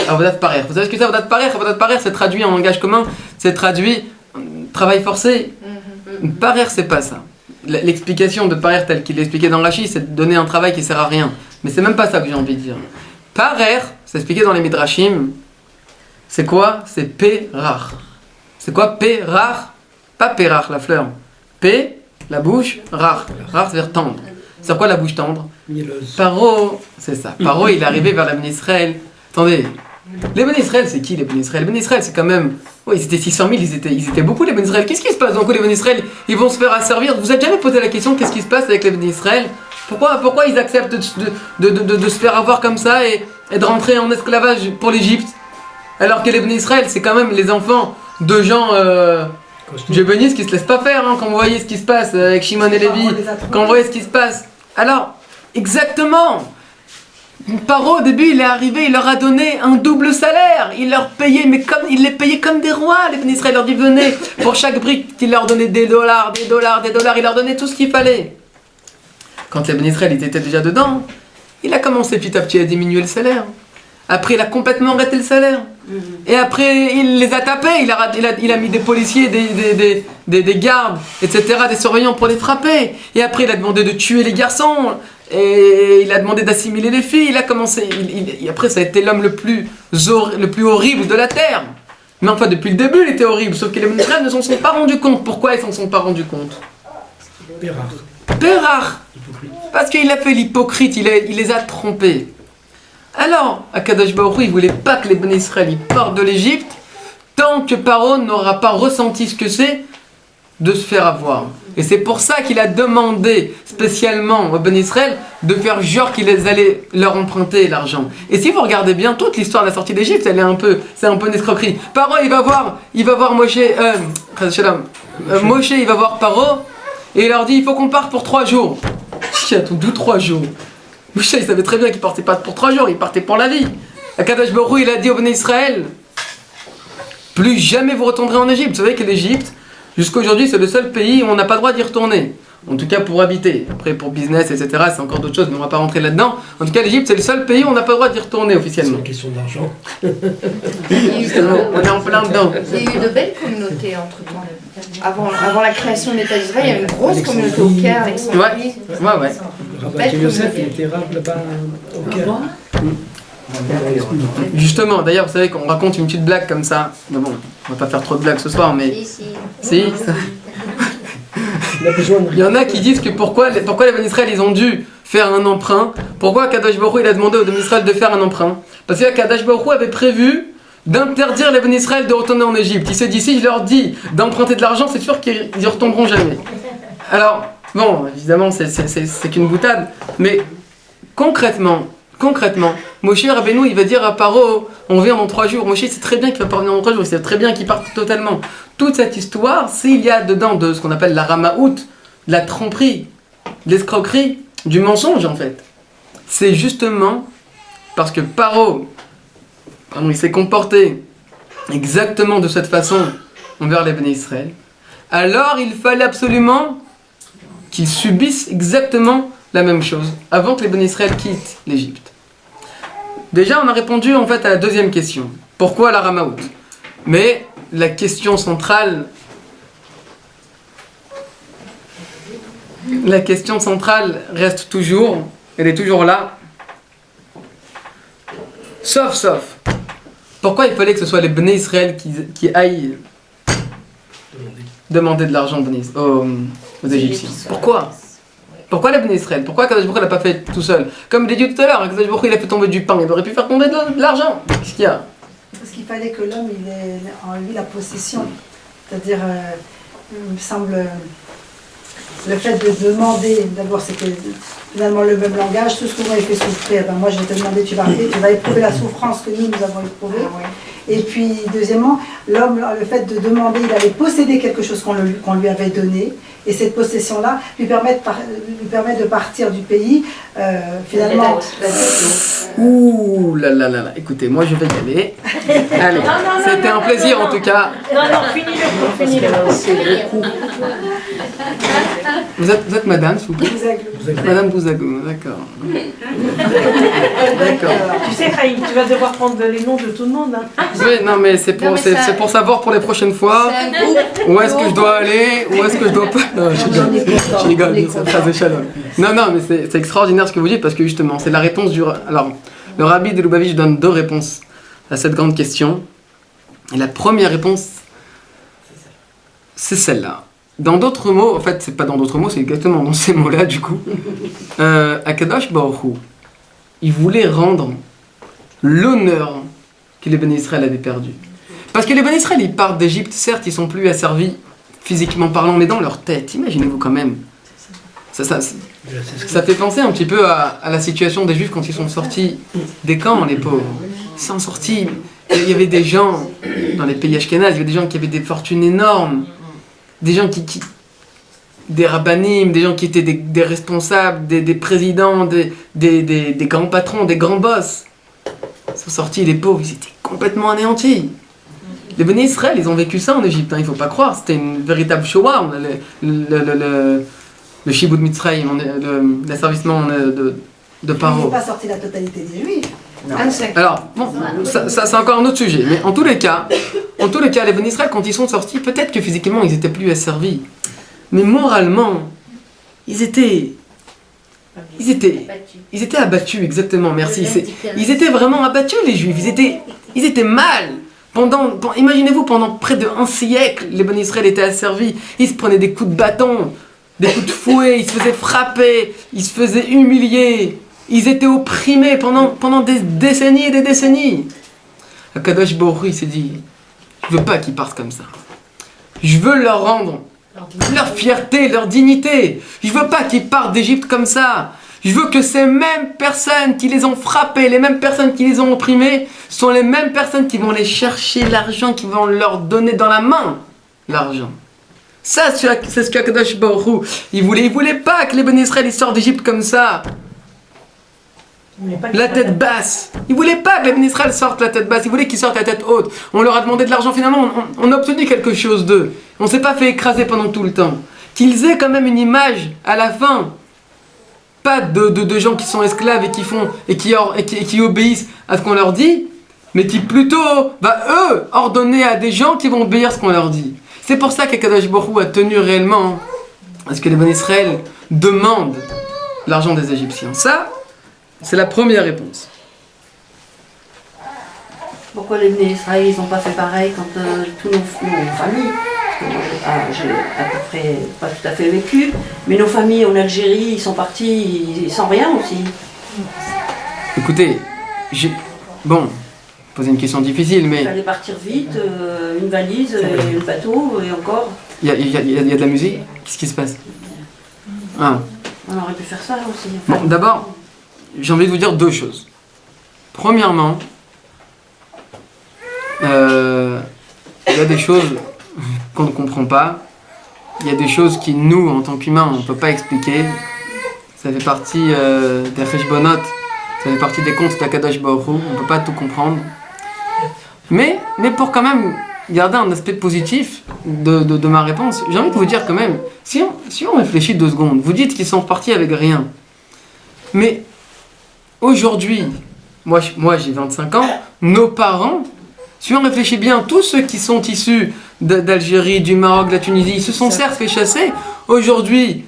Avodat Parer. Vous savez ce que c'est Avodat Parer? Avodat Parer, c'est traduit en langage commun, c'est traduit travail forcé. Parer, c'est pas ça. L'explication de Parer telle qu'il l'expliquait dans Rashi, c'est de donner un travail qui sert à rien. Mais c'est même pas ça que j'ai envie de dire. Parer, c'est expliqué dans les Midrashim. C'est quoi? C'est Pérar. C'est quoi Pérar? Pas Pérar, la fleur. P, la bouche, Rar. Rar, c'est-à-dire tendre. C'est quoi la bouche tendre? Mielleuse. Paro, c'est ça. Paro, il est arrivé vers la Béné Israël. Attendez, les Béné Israël, c'est qui les Béné Israël? Les Béné Israël, c'est quand même... Oui, ils étaient 600 000, ils étaient beaucoup les Béné Israël. Qu'est-ce qui se passe? Donc les Béné Israël, ils vont se faire asservir. Vous avez jamais posé la question, qu'est-ce qui se passe avec les Béné Israël? Pourquoi ils acceptent de se faire avoir comme ça et de rentrer en esclavage pour l'Égypte? Alors que les Béné Israël, c'est quand même les enfants de gens... Dieu bénisse qui se laissent pas faire, hein, quand vous voyez ce qui se passe avec Shimon et Lévi, quand vous voyez ce qui se passe. Alors, exactement, Paro au début il est arrivé, il leur a donné un double salaire, il leur payait, mais comme il les payait comme des rois, les Béné Israël leur dit venez, pour chaque brique il leur donnait des dollars, il leur donnait tout ce qu'il fallait. Quand les Béné Israël étaient déjà dedans, il a commencé petit à petit à diminuer le salaire. Après, il a complètement arrêté le salaire. Et après, il les a tapés. Il a mis des policiers, des gardes, etc., des surveillants pour les frapper. Et après, il a demandé de tuer les garçons. Et il a demandé d'assimiler les filles. Il a commencé... après, ça a été l'homme le plus horrible de la terre. Mais enfin, depuis le début, il était horrible. Sauf que les Israéliens ne s'en sont pas rendus compte. Pourquoi ils s'en sont pas rendus compte? Pérar. Parce qu'il a fait l'hypocrite. Il les a trompés. Alors, Akadosh Baruch Hu, il voulait pas que les Béné Israël partent de l'Égypte tant que Paro n'aura pas ressenti ce que c'est de se faire avoir. Et c'est pour ça qu'il a demandé spécialement aux Béné Israël de faire genre qu'ils allaient leur emprunter l'argent. Et si vous regardez bien toute l'histoire de la sortie d'Égypte, c'est un peu une escroquerie. Paro, il va voir Moshe, Moshe, il va voir Paro et il leur dit il faut qu'on parte pour 3 jours. D'où 3 jours? Moshe, il savait très bien qu'il partait pas pour 3 jours, il partait pour la vie. Akadosh Baruch Hu, il a dit au Béné Israël, plus jamais vous retournerez en Égypte. Vous savez que l'Égypte, jusqu'à aujourd'hui, c'est le seul pays où on n'a pas le droit d'y retourner. En tout cas pour habiter. Après pour business, etc., c'est encore d'autres choses, mais on ne va pas rentrer là-dedans. En tout cas, l'Égypte, c'est le seul pays où on n'a pas le droit d'y retourner officiellement. C'est une question d'argent. Justement, on est en plein dedans. Il y a eu de belles communautés entre-temps. avant la création de l'État d'Israël, il y avait une grosse communauté au Caire, Alexandrie. Ouais. Le rabbin Yosef, il était rab là-bas au Caire. Justement, d'ailleurs, vous savez qu'on raconte une petite blague comme ça. Mais bon, on va pas faire trop de blagues ce soir, mais... Si, ça... Il y en a qui disent que pourquoi les Bnei Israël ils ont dû faire un emprunt. Pourquoi Kadosh Baruch Hu il a demandé aux Bnei Israël de faire un emprunt? Parce que Kadosh Baruch Hu avait prévu d'interdire les Bnei Israël de retourner en Égypte. Il s'est dit, si je leur dis d'emprunter de l'argent, c'est sûr qu'ils y retomberont jamais. Alors, bon, évidemment, c'est qu'une boutade, mais concrètement, Moshe Rabbeinu, il va dire à Paro, on vient dans 3 jours. Moshe sait très bien qu'il va pas revenir dans 3 jours, il sait très bien qu'il part totalement. Toute cette histoire, s'il y a dedans de ce qu'on appelle la ramaout, de la tromperie, de l'escroquerie, du mensonge en fait, c'est justement parce que Paro, il s'est comporté exactement de cette façon envers les Bnei Israël, alors il fallait absolument qu'ils subissent exactement la même chose avant que les Bnei Israël quittent l'Égypte. Déjà, on a répondu en fait à la deuxième question. Pourquoi la ramaout? Mais la question centrale reste toujours, elle est toujours là. Sauf. Pourquoi il fallait que ce soit les Bnei Israël qui aillent demander de l'argent aux Égyptiens? Pourquoi les Bnei Israël? Pourquoi Kadosh Baruch Hu l'a pas fait tout seul? Comme il a dit tout à l'heure, Kadosh Baruch Hu il a fait tomber du pain, il aurait pu faire tomber de l'argent. Qu'est-ce qu'il y a? Parce qu'il fallait que l'homme il ait en lui la possession. C'est-à-dire, il me semble, le fait de demander, d'abord c'est que finalement le même langage, tout ce que vous m'avez fait souffrir, ben moi je vais te demander, tu vas éprouver la souffrance que nous avons éprouvée. Et puis deuxièmement, l'homme, le fait de demander, il allait posséder quelque chose qu'on lui avait donné, et cette possession-là lui permet de partir du pays, finalement. Ouh là là là là, écoutez, moi je vais y aller. Allez, c'était un plaisir en tout cas. Non, finis-le. Vous êtes madame, s'il vous plaît? Madame Bouzagou, d'accord. D'accord. Tu sais, Raïm, tu vas devoir prendre les noms de tout le monde. Hein. Oui, non, mais c'est pour savoir pour les prochaines fois où est-ce que je dois aller, où est-ce que je dois pas. Non, je rigole, c'est très échalon. Non, mais c'est extraordinaire ce que vous dites parce que justement, c'est la réponse du. Alors, le rabbi de Lubavitch donne 2 réponses à cette grande question. Et la première réponse, c'est celle-là. Dans d'autres mots, en fait, c'est pas dans d'autres mots, c'est exactement dans ces mots-là, du coup. Akadosh Baruch Hu, il voulait rendre l'honneur que les Bnei Israël avaient perdu. Parce que les Bnei Israël, ils partent d'Égypte, certes, ils sont plus asservis, physiquement parlant, mais dans leur tête, imaginez-vous quand même. Ça fait penser un petit peu à la situation des Juifs quand ils sont sortis des camps, les pauvres. Ils sont sortis, il y avait des gens, dans les pays ashkénazes, il y avait des gens qui avaient des fortunes énormes, des gens des rabbanim, des gens qui étaient des responsables, des présidents, des grands patrons, des grands boss. Ils sont sortis, les pauvres, ils étaient complètement anéantis. Les Bnei Israël, ils ont vécu ça en Égypte, il ne faut pas croire, c'était une véritable Shoah. On a le Shibud Mitzrayim, l'asservissement de Paro. Il n'est pas sorti la totalité des Juifs. Non. Alors, bon, ça c'est encore un autre sujet, mais en tous les cas, les Bnei Israël, quand ils sont sortis, peut-être que physiquement ils étaient plus asservis, mais moralement, ils étaient abattus, exactement, merci. Ils étaient vraiment abattus, les Juifs, ils étaient mal. Imaginez-vous, pendant près de 1 siècle, les Bnei Israël étaient asservis, ils se prenaient des coups de bâton, des coups de fouet, ils se faisaient frapper, ils se faisaient humilier. Ils étaient opprimés pendant des décennies et des décennies. Akadosh Baruch Hu, il s'est dit, je veux pas qu'ils partent comme ça. Je veux leur rendre leur fierté, leur dignité. Je veux pas qu'ils partent d'Égypte comme ça. Je veux que ces mêmes personnes qui les ont frappés, les mêmes personnes qui les ont opprimés, sont les mêmes personnes qui vont les chercher l'argent, qui vont leur donner dans la main l'argent. Ça, c'est ce qu'Akadosh Baruch Hu, il voulait pas que les Bnei Israël ils sortent d'Égypte comme ça. La tête basse. Il voulait pas que les Bnei Israël sortent la tête basse, il voulait qu'ils sortent la tête haute. On leur a demandé de l'argent, finalement, on a obtenu quelque chose d'eux. On s'est pas fait écraser pendant tout le temps. Qu'ils aient quand même une image à la fin. Pas de gens qui sont esclaves et qui obéissent à ce qu'on leur dit, mais qui plutôt, eux, ordonner à des gens qui vont obéir à ce qu'on leur dit. C'est pour ça qu'Akadosh Baruch Hu a tenu réellement à ce que les Bnei Israël demandent l'argent des Égyptiens. Ça, c'est la première réponse. Pourquoi les Bnei Israël, ils n'ont pas fait pareil quand tous nos familles, parce que j'ai à peu près pas tout à fait vécu, mais nos familles en Algérie, ils sont partis sans rien aussi. Écoutez, bon, poser une question difficile, Il mais fallait partir vite, une valise, et le bateau, et encore. il y a de la musique. Qu'est-ce qui se passe? Ah. On aurait pu faire ça aussi. Bon, d'abord, j'ai envie de vous dire deux choses. Premièrement, il y a des choses qu'on ne comprend pas. Il y a des choses qui, nous, en tant qu'humains, on ne peut pas expliquer. Ça fait partie des Cheshbonot, ça fait partie des comptes d'Akadosh Baruch Hu. On ne peut pas tout comprendre. Mais pour quand même garder un aspect positif de ma réponse, j'ai envie de vous dire quand même, si on réfléchit 2 secondes, vous dites qu'ils sont repartis avec rien. Mais aujourd'hui, moi j'ai 25 ans, nos parents, si on réfléchit bien, tous ceux qui sont issus d'Algérie, du Maroc, de la Tunisie, ils se sont certes fait chasser. Aujourd'hui,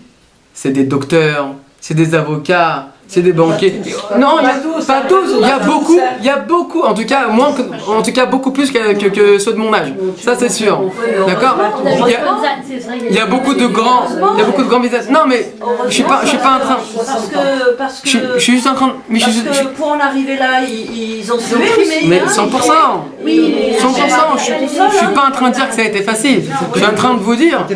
c'est des docteurs, c'est des avocats, c'est des banquiers. Non, pas tous. Il y a beaucoup, en tout cas beaucoup plus que ceux de mon âge. Ça c'est sûr. D'accord. Il y a beaucoup de grands business. Non mais je suis pas en train. Parce que Je suis juste en train. pour en arriver là, ils ont sué, Mais 100%. 100%. Je suis pas en train de dire que ça a été facile. Je suis en train de vous dire.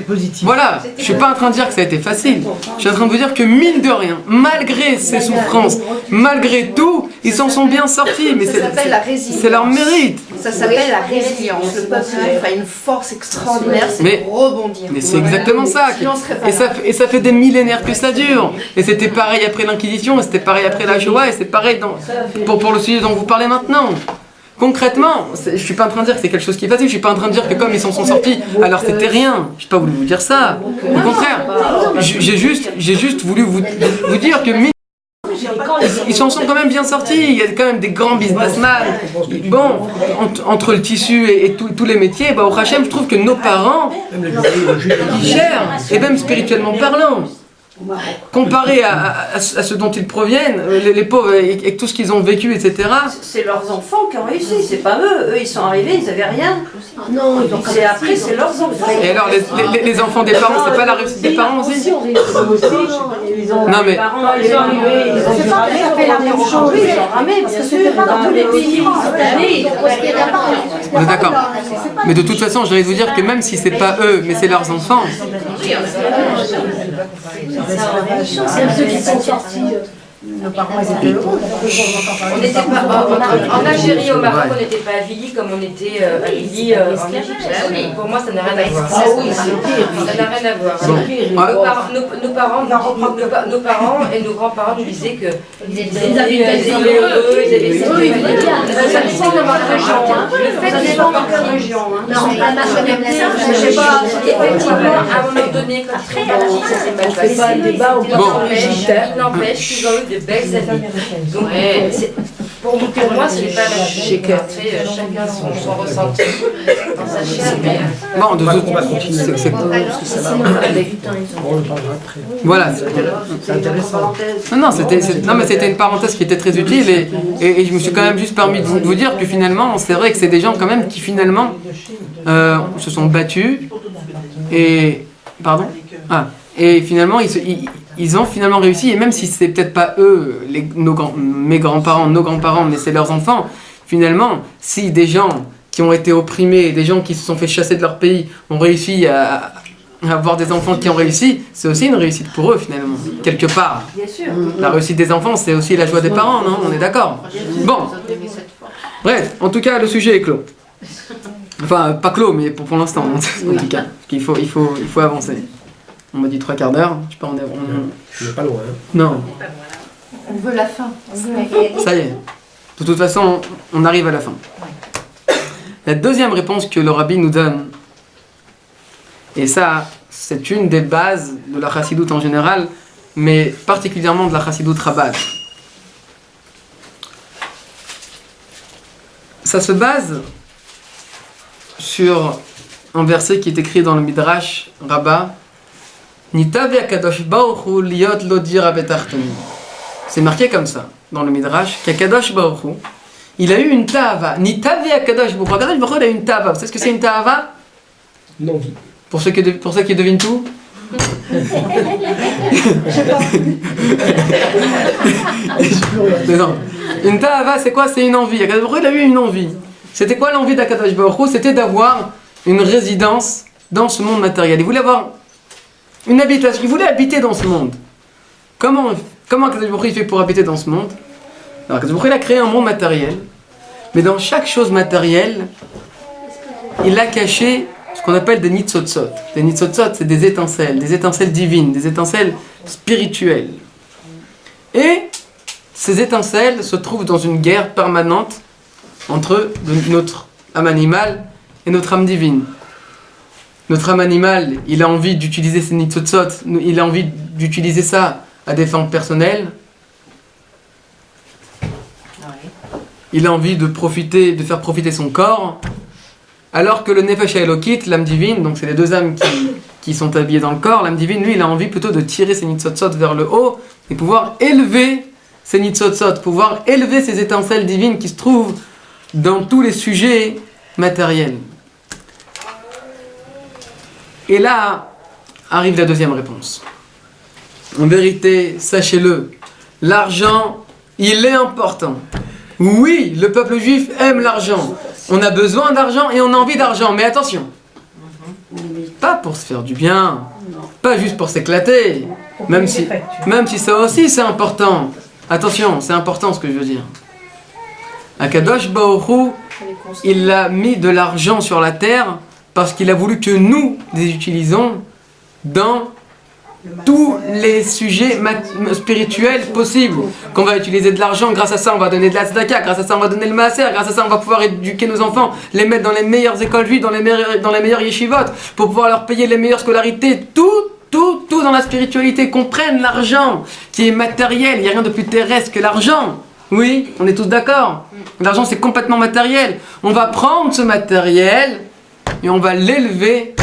Voilà. Je suis pas en train de dire que ça a été facile. Je suis en train de vous dire que mine de rien, malgré ces souffrances, malgré tout, ils s'en sont bien sortis. Mais c'est leur mérite. Ça s'appelle la résilience. Le peuple a une force extraordinaire, c'est de rebondir. Mais c'est exactement ça. Et ça fait des millénaires que ça dure. Et c'était pareil après l'Inquisition, et c'était pareil après la Shoah, et c'est pareil pour le sujet dont vous parlez maintenant. Concrètement, je suis pas en train de dire que c'est quelque chose qui est facile, je suis pas en train de dire que comme ils s'en sont sortis, alors c'était rien. Je n'ai pas voulu vous dire ça. Au contraire, j'ai juste voulu vous dire que ils s'en sont quand même bien sortis. Il y a quand même des grands businessmen. Bon, entre le tissu et tous les métiers, au Hachem, je trouve que nos parents, ils gèrent, et même spirituellement parlant, comparé à ce dont ils proviennent, les pauvres et tout ce qu'ils ont vécu, etc. C'est leurs enfants qui ont réussi, c'est pas eux. Eux, ils sont arrivés, ils avaient rien. Non, Donc après, c'est leurs enfants. Et alors, les enfants des parents, c'est pas la réussite des parents aussi? Non mais... Ils ont arrivé, ils ont ramé, ils ont ramé, bien sûr, dans tous les pays. On est d'accord. Mais de toute façon, j'ai envie de vous dire que même si c'est pas eux, mais c'est leurs enfants. Même ceux qui sont sortis, nos parents, ils étaient heureux. On n'était pas en Algérie, au Maroc, on n'était pas avilis comme on était avilis en Égypte. Pour moi, ça n'a rien à voir. Ça n'a rien à voir. Nos parents et nos grands-parents nous disaient que ils avaient heureux, ils avaient ça dépend de ma région. Le fait qu'ils soient dans quelle région. Je sais pas, effectivement, à un moment donné, quand ils sont partis, ça s'est mal passé. Il n'empêche qu'ils ont eu de belles années. Donc, pour moi, ce n'est pas la chose. Après, chacun son ressenti dans sa chair. Bon, de toute façon, voilà. C'est intéressant. Non, mais c'était une parenthèse qui était très utile et je me suis quand même juste permis de vous dire que finalement, c'est vrai que c'est des gens quand même qui finalement se sont battus et... Pardon ? Ah, et finalement, ils ont finalement réussi, et même si c'est peut-être pas eux, mes grands-parents, nos grands-parents, mais c'est leurs enfants, finalement, si des gens qui ont été opprimés, des gens qui se sont fait chasser de leur pays, ont réussi à avoir des enfants qui ont réussi, c'est aussi une réussite pour eux finalement, quelque part. Bien sûr. La réussite des enfants, c'est aussi la joie des parents, non ? On est d'accord ? Bon, bref, en tout cas, le sujet est clos. Enfin, pas clos, mais pour l'instant, en tout cas, parce qu'il faut avancer. On m'a dit 3/4 d'heure, je sais pas, On n'est pas loin. Non, On veut la fin. ça y est. De toute façon, on arrive à la fin. La deuxième réponse que le rabbi nous donne, et ça, c'est une des bases de la chassidoute en général, mais particulièrement de la chassidoute Chabad. Ça se base sur un verset qui est écrit dans le Midrash Rabbah. Nitav Kadosh Baruch Hu liot lo dira betartoni. C'est marqué comme ça dans le Midrash qu'Akadosh Baruch Hu, il a eu une ta'ava. Nitav Kadosh Baruch Hu. Akadosh Baruch Hu, il a eu une ta'ava. Vous savez ce que c'est une ta'ava? Une envie. Pour ceux qui devinent tout. Non. Une ta'ava, c'est quoi? C'est une envie. Akadosh Baruch Hu, il a eu une envie. C'était quoi l'envie d'Akadosh Baruch Hu? C'était d'avoir une résidence dans ce monde matériel. Il voulait avoir une habitation. Il voulait habiter dans ce monde. Comment Akadosh Baruch Hu fait pour habiter dans ce monde? Alors Akadosh Baruch Hu, il a créé un monde matériel, mais dans chaque chose matérielle, il a caché ce qu'on appelle des nitzotzot. Des nitzotzot, c'est des étincelles divines, des étincelles spirituelles. Et ces étincelles se trouvent dans une guerre permanente entre notre âme animale et notre âme divine. Notre âme animale, il a envie d'utiliser ces nitzotzot, il a envie d'utiliser ça à des fins personnelles. Il a envie de faire profiter son corps. Alors que le Nefesh HaElokit, l'âme divine, donc c'est les deux âmes qui sont habillées dans le corps, l'âme divine, lui, il a envie plutôt de tirer ses nitzotzot vers le haut et pouvoir élever ces nitzotzot, pouvoir élever ces étincelles divines qui se trouvent dans tous les sujets matériels. Et là arrive la deuxième réponse. En vérité, sachez-le, l'argent, il est important. Oui, le peuple juif aime l'argent. On a besoin d'argent et on a envie d'argent. Mais attention, pas pour se faire du bien, pas juste pour s'éclater, même si ça aussi c'est important. Attention, c'est important ce que je veux dire. Akadosh Baruch Hu, il a mis de l'argent sur la terre parce qu'il a voulu que nous les utilisons dans tous les sujets spirituels possibles. Qu'on va utiliser de l'argent, grâce à ça on va donner de la tzedaka, grâce à ça on va donner le maaser, grâce à ça on va pouvoir éduquer nos enfants, les mettre dans les meilleures écoles juives, dans les meilleures yeshivot, pour pouvoir leur payer les meilleures scolarités, tout dans la spiritualité. Qu'on prenne l'argent qui est matériel, il n'y a rien de plus terrestre que l'argent. Oui, on est tous d'accord. L'argent c'est complètement matériel. On va prendre ce matériel et on va l'élever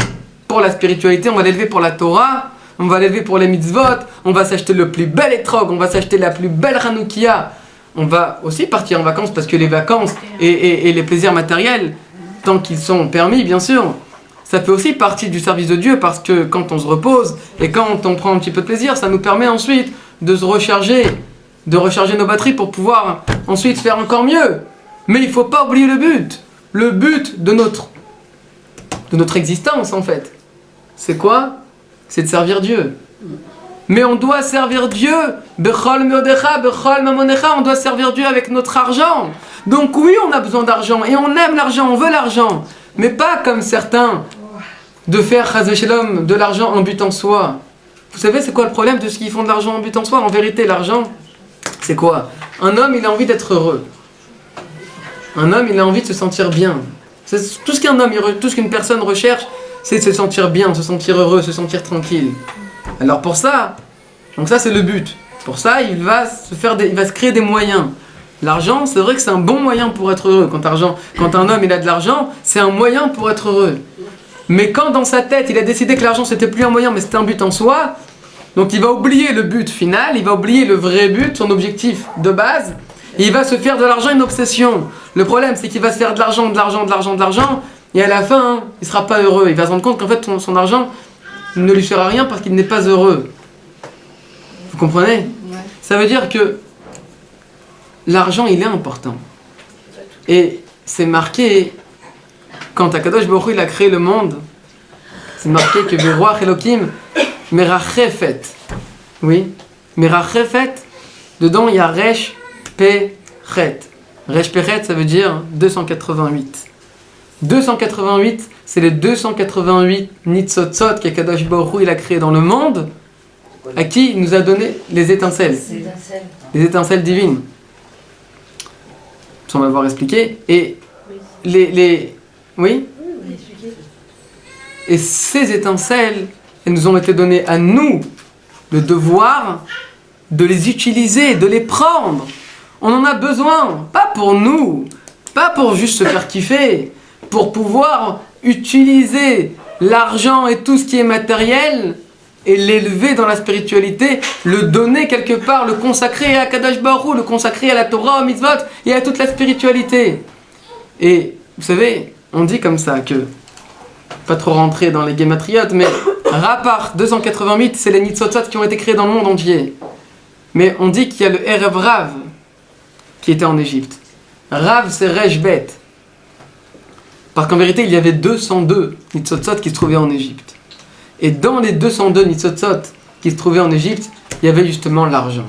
pour la spiritualité, on va l'élever pour la Torah, on va l'élever pour les mitzvot, on va s'acheter le plus bel étrog, on va s'acheter la plus belle Hanoukia. On va aussi partir en vacances parce que les vacances et les plaisirs matériels, tant qu'ils sont permis bien sûr, ça fait aussi partie du service de Dieu parce que quand on se repose et quand on prend un petit peu de plaisir, ça nous permet ensuite de se recharger, de recharger nos batteries pour pouvoir ensuite faire encore mieux. Mais il ne faut pas oublier le but de notre existence en fait. C'est quoi? C'est de servir Dieu. Mais on doit servir Dieu, bechol meodecha, bechol mamonecha, on doit servir Dieu avec notre argent. Donc oui, on a besoin d'argent, et on aime l'argent, on veut l'argent. Mais pas comme certains, de faire chas v'shalom de l'argent en but en soi. Vous savez c'est quoi le problème de ceux qui font de l'argent en but en soi? En vérité, l'argent, c'est quoi? Un homme, il a envie d'être heureux. Un homme, il a envie de se sentir bien. C'est tout ce qu'un homme, tout ce qu'une personne recherche, c'est de se sentir bien, se sentir heureux, se sentir tranquille. Alors pour ça, donc ça c'est le but. Pour ça, il va se créer des moyens. L'argent, c'est vrai que c'est un bon moyen pour être heureux. Quand un homme il a de l'argent, c'est un moyen pour être heureux. Mais quand dans sa tête, il a décidé que l'argent c'était plus un moyen, mais c'était un but en soi, donc il va oublier le but final, il va oublier le vrai but, son objectif de base, et il va se faire de l'argent une obsession. Le problème, c'est qu'il va se faire de l'argent, et à la fin, il ne sera pas heureux. Il va se rendre compte qu'en fait, son argent ne lui sert à rien parce qu'il n'est pas heureux. Vous comprenez? Ouais. Ça veut dire que l'argent, il est important. Et c'est marqué, quand Akadosh Baruch Hu, il a créé le monde, c'est marqué que Beruach Elokim Merachefet. Oui, Merachefet, dedans il y a Resh Pechet. Resh Pechet, ça veut dire 288. 288, c'est les 288 nitzotzot qu'Akadosh Baruch Hu il a créé dans le monde, à qui il nous a donné les étincelles. Les étincelles divines. Sans m'avoir expliqué. Et oui. Et ces étincelles, elles nous ont été données à nous, le devoir de les utiliser, de les prendre. On en a besoin, pas pour nous, pas pour juste se faire kiffer, pour pouvoir utiliser l'argent et tout ce qui est matériel et l'élever dans la spiritualité, le donner quelque part, le consacrer à Kadosh Baruch Hu, le consacrer à la Torah, au mitzvot et à toute la spiritualité. Et vous savez, on dit comme ça que, pas trop rentrer dans les guématriotes, mais Rapar 288, c'est les Nitzotzot qui ont été créés dans le monde entier. Mais on dit qu'il y a le Erev Rav qui était en Égypte. Rav, c'est Rejbet. Parce qu'en vérité, il y avait 202 Nitzotzot qui se trouvaient en Égypte. Et dans les 202 Nitzotzot qui se trouvaient en Égypte, il y avait justement l'argent.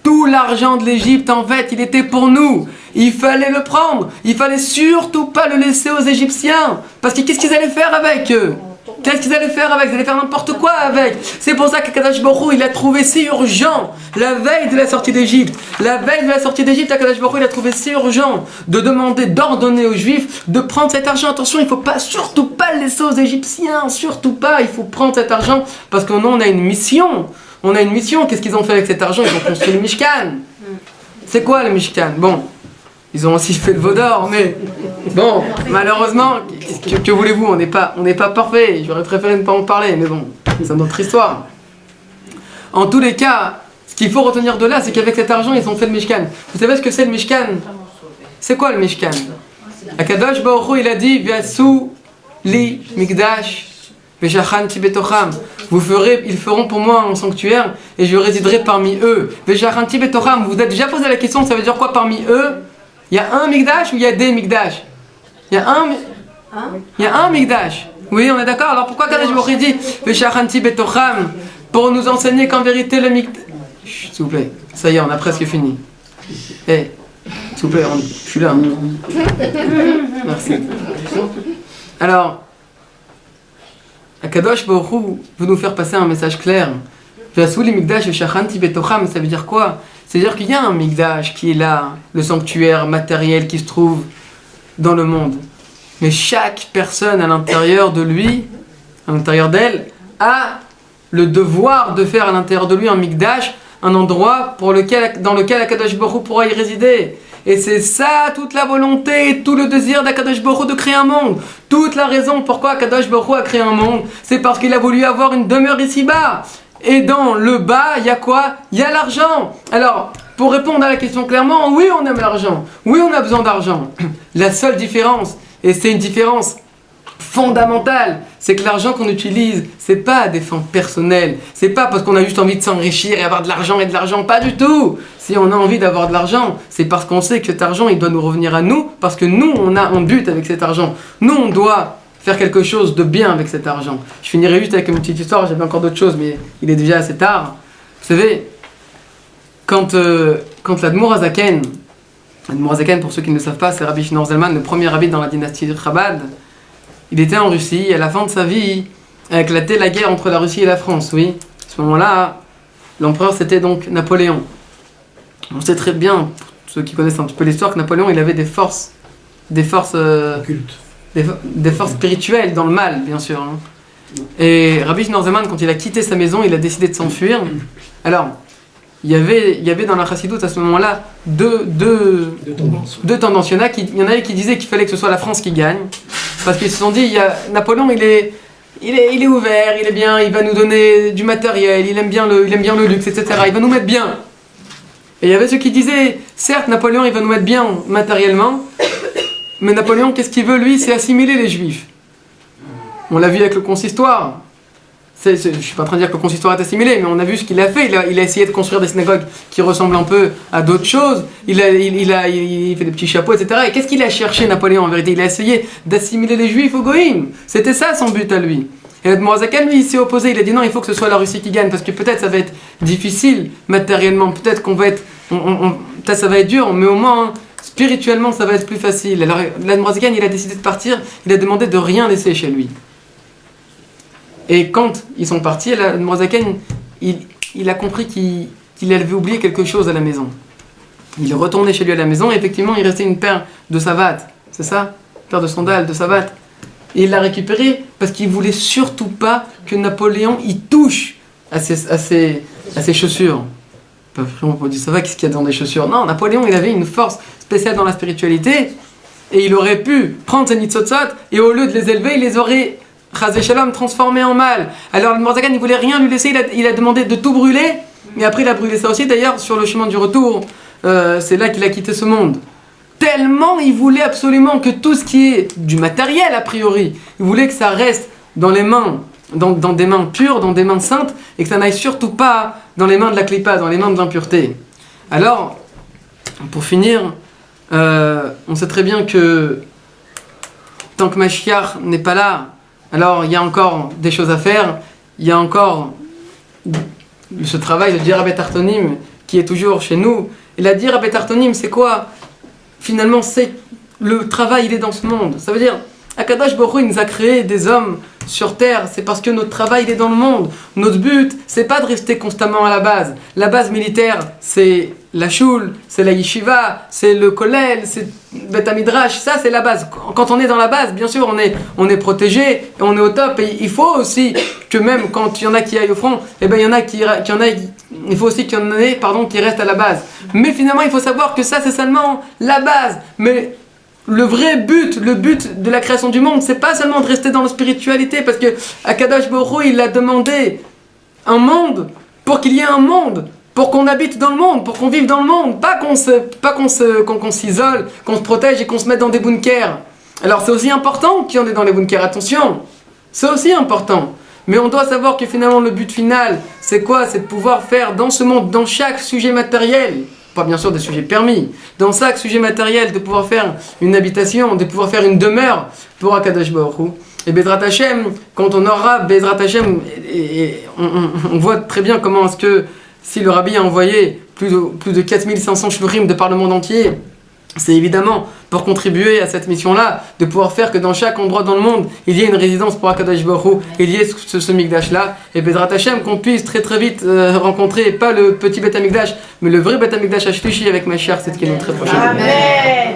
Tout l'argent de l'Égypte, en fait, il était pour nous. Il fallait le prendre. Il fallait surtout pas le laisser aux Égyptiens. Parce que qu'est-ce qu'ils allaient faire avec eux? Qu'est-ce qu'ils allaient faire avec? Ils allaient faire n'importe quoi avec. C'est pour ça qu'Akadosh Baruch Hu, il a trouvé si urgent, la veille de la sortie d'Égypte. La veille de la sortie d'Égypte, Akadosh Baruch Hu, il a trouvé si urgent de demander, d'ordonner aux Juifs de prendre cet argent. Attention, il ne faut pas, surtout pas le laisser aux Égyptiens. Surtout pas, il faut prendre cet argent. Parce que nous, on a une mission. On a une mission. Qu'est-ce qu'ils ont fait avec cet argent? Ils ont construit le Mishkan. C'est quoi le Mishkan? Bon, ils ont aussi fait le veau d'or, mais bon, malheureusement, que voulez-vous, on n'est pas parfait. J'aurais préféré ne pas en parler, mais bon, c'est une autre histoire. En tous les cas, ce qu'il faut retenir de là, c'est qu'avec cet argent, ils ont fait le Mishkan. Vous savez ce que c'est le Mishkan? C'est quoi le Mishkan? Akadosh Baruch Hu, il a dit, V'yasu li mikdash v'shachanti betocham. Ils feront pour moi un sanctuaire et je résiderai parmi eux. V'shachanti betocham. Vous vous êtes déjà posé la question, ça veut dire quoi parmi eux? Il y a un Mikdash ou il y a des Mikdash? Il y a un Mikdash. Oui, on est d'accord. Alors pourquoi Kadosh Baruch Hu dit V'shachanti betocham? Pour nous enseigner qu'en vérité le Mikdash... S'il vous plaît, ça y est, on a presque fini. S'il vous plaît, je suis là. Merci. Alors, Akadosh Baruch Hu veut nous faire passer un message clair. V'yasu li mikdash v'shachanti betocham, ça veut dire quoi? C'est-à-dire qu'il y a un Mikdash qui est là, le sanctuaire matériel qui se trouve dans le monde. Mais chaque personne à l'intérieur de lui, à l'intérieur d'elle, a le devoir de faire à l'intérieur de lui un Mikdash, un endroit dans lequel Akadosh Baruch Hu pourra y résider. Et c'est ça toute la volonté et tout le désir d'Akadosh Baruch Hu de créer un monde. Toute la raison pourquoi Akadosh Baruch Hu a créé un monde, c'est parce qu'il a voulu avoir une demeure ici-bas. Et dans le bas, il y a quoi? Il y a l'argent. Alors, pour répondre à la question clairement, oui, on aime l'argent. Oui, on a besoin d'argent. La seule différence, et c'est une différence fondamentale, c'est que l'argent qu'on utilise, c'est pas à des fins personnelles. C'est pas parce qu'on a juste envie de s'enrichir et avoir de l'argent et de l'argent. Pas du tout. Si on a envie d'avoir de l'argent, c'est parce qu'on sait que cet argent, il doit nous revenir à nous, parce que nous, on a un but avec cet argent. Nous, on doit faire quelque chose de bien avec cet argent. Je finirai juste avec une petite histoire, j'avais encore d'autres choses, mais il est déjà assez tard. Vous savez, quand l'Admour Hazaken, pour ceux qui ne le savent pas, c'est Rabbi Shneur Zalman, le premier rabbi dans la dynastie de Chabad, il était en Russie, et à la fin de sa vie, a éclaté la guerre entre la Russie et la France, oui. À ce moment-là, l'empereur c'était donc Napoléon. On sait très bien, pour ceux qui connaissent un petit peu l'histoire, que Napoléon, il avait des forces occultes. Des forces spirituelles dans le mal, bien sûr. Hein. Et Rabbi Shneur Zalman, quand il a quitté sa maison, il a décidé de s'enfuir. Alors, il y avait dans la chassidoute à ce moment-là deux tendances. Il y en avait qui disaient qu'il fallait que ce soit la France qui gagne, parce qu'ils se sont dit, Napoléon, il est ouvert, il est bien, il va nous donner du matériel, il aime bien le luxe, etc. Il va nous mettre bien. Et il y avait ceux qui disaient, certes, Napoléon, il va nous mettre bien matériellement, mais Napoléon, qu'est-ce qu'il veut, lui? C'est assimiler les Juifs. On l'a vu avec le consistoire. Je ne suis pas en train de dire que le consistoire est assimilé, mais on a vu ce qu'il a fait. Il a essayé de construire des synagogues qui ressemblent un peu à d'autres choses. Il fait des petits chapeaux, etc. Et qu'est-ce qu'il a cherché, Napoléon, en vérité? Il a essayé d'assimiler les Juifs aux Goïm. C'était ça son but à lui. Et l'Admour Hazaken, lui, il s'est opposé. Il a dit non, il faut que ce soit la Russie qui gagne, parce que peut-être ça va être difficile matériellement. Peut-être qu'on va être... peut-être ça va être dur, mais au moins... spirituellement, ça va être plus facile. Alors, l'Admour Hazaken, il a décidé de partir, il a demandé de rien laisser chez lui. Et quand ils sont partis, l'Admour Hazaken, il a compris qu'il avait oublié quelque chose à la maison. Il est retourné chez lui à la maison, et effectivement, il restait une paire de savates. C'est ça? Une paire de sandales, de savates. Et il l'a récupérée parce qu'il voulait surtout pas que Napoléon y touche à ses chaussures. On peut dire, ça va, qu'est-ce qu'il y a dans des chaussures? Non, Napoléon, il avait une force spéciale dans la spiritualité. et il aurait pu prendre ces nitzotzot et au lieu de les élever, il les aurait Chazé Shalom transformés en mal. Alors le Morzakan il voulait rien lui laisser, il a demandé de tout brûler, et après il a brûlé ça aussi. D'ailleurs sur le chemin du retour, c'est là qu'il a quitté ce monde. Tellement il voulait absolument que tout ce qui est du matériel a priori, il voulait que ça reste dans les mains, dans des mains pures, dans des mains saintes, et que ça n'aille surtout pas dans les mains de la klipa, dans les mains de l'impureté. Alors, pour finir, on sait très bien que tant que Mashiach n'est pas là, alors il y a encore des choses à faire, il y a encore ce travail de Dira Betartonim qui est toujours chez nous. Et la Dira Betartonim, c'est quoi? Finalement, c'est le travail, il est dans ce monde. Ça veut dire, Akadosh Baruch Hu, il nous a créé des hommes sur terre, c'est parce que notre travail il est dans le monde. Notre but, c'est pas de rester constamment à la base. La base militaire, c'est la choule, c'est la yeshiva, c'est le kollel, c'est Bet Midrash, ça c'est la base. Quand on est dans la base, bien sûr, on est protégé, et on est au top, et il faut aussi que même quand il y en a qui aillent au front, eh ben il y en a il faut aussi qu'il y en ait, qui restent à la base. Mais finalement, il faut savoir que ça c'est seulement la base. Mais le vrai but, le but de la création du monde, c'est pas seulement de rester dans la spiritualité, parce que Akadosh Baruch Hu, il a demandé un monde pour qu'il y ait un monde, pour qu'on habite dans le monde, pour qu'on vive dans le monde, pas qu'on s'isole, qu'on se protège et qu'on se mette dans des bunkers. Alors c'est aussi important qu'il y en ait dans les bunkers, attention, c'est aussi important. Mais on doit savoir que finalement le but final, c'est quoi? C'est de pouvoir faire dans ce monde, dans chaque sujet matériel, pas bien sûr des sujets permis, dans chaque sujet matériel, de pouvoir faire une habitation, de pouvoir faire une demeure pour Akadosh Baruch Hu. Et Bezrat Hashem, quand on aura Bezrat Hashem, on voit très bien comment est-ce que si le Rabbi a envoyé plus de 4500 shluchim de par le monde entier, c'est évidemment pour contribuer à cette mission-là, de pouvoir faire que dans chaque endroit dans le monde, il y ait une résidence pour Akadosh Baruch Hu, il y ait ce Mikdash-là, et Bezrat Hashem, qu'on puisse très très vite rencontrer, pas le petit Bet HaMikdash, mais le vrai Bet HaMikdash Ashlishi avec Mashiach, c'est ce qui est notre très prochain. Amen.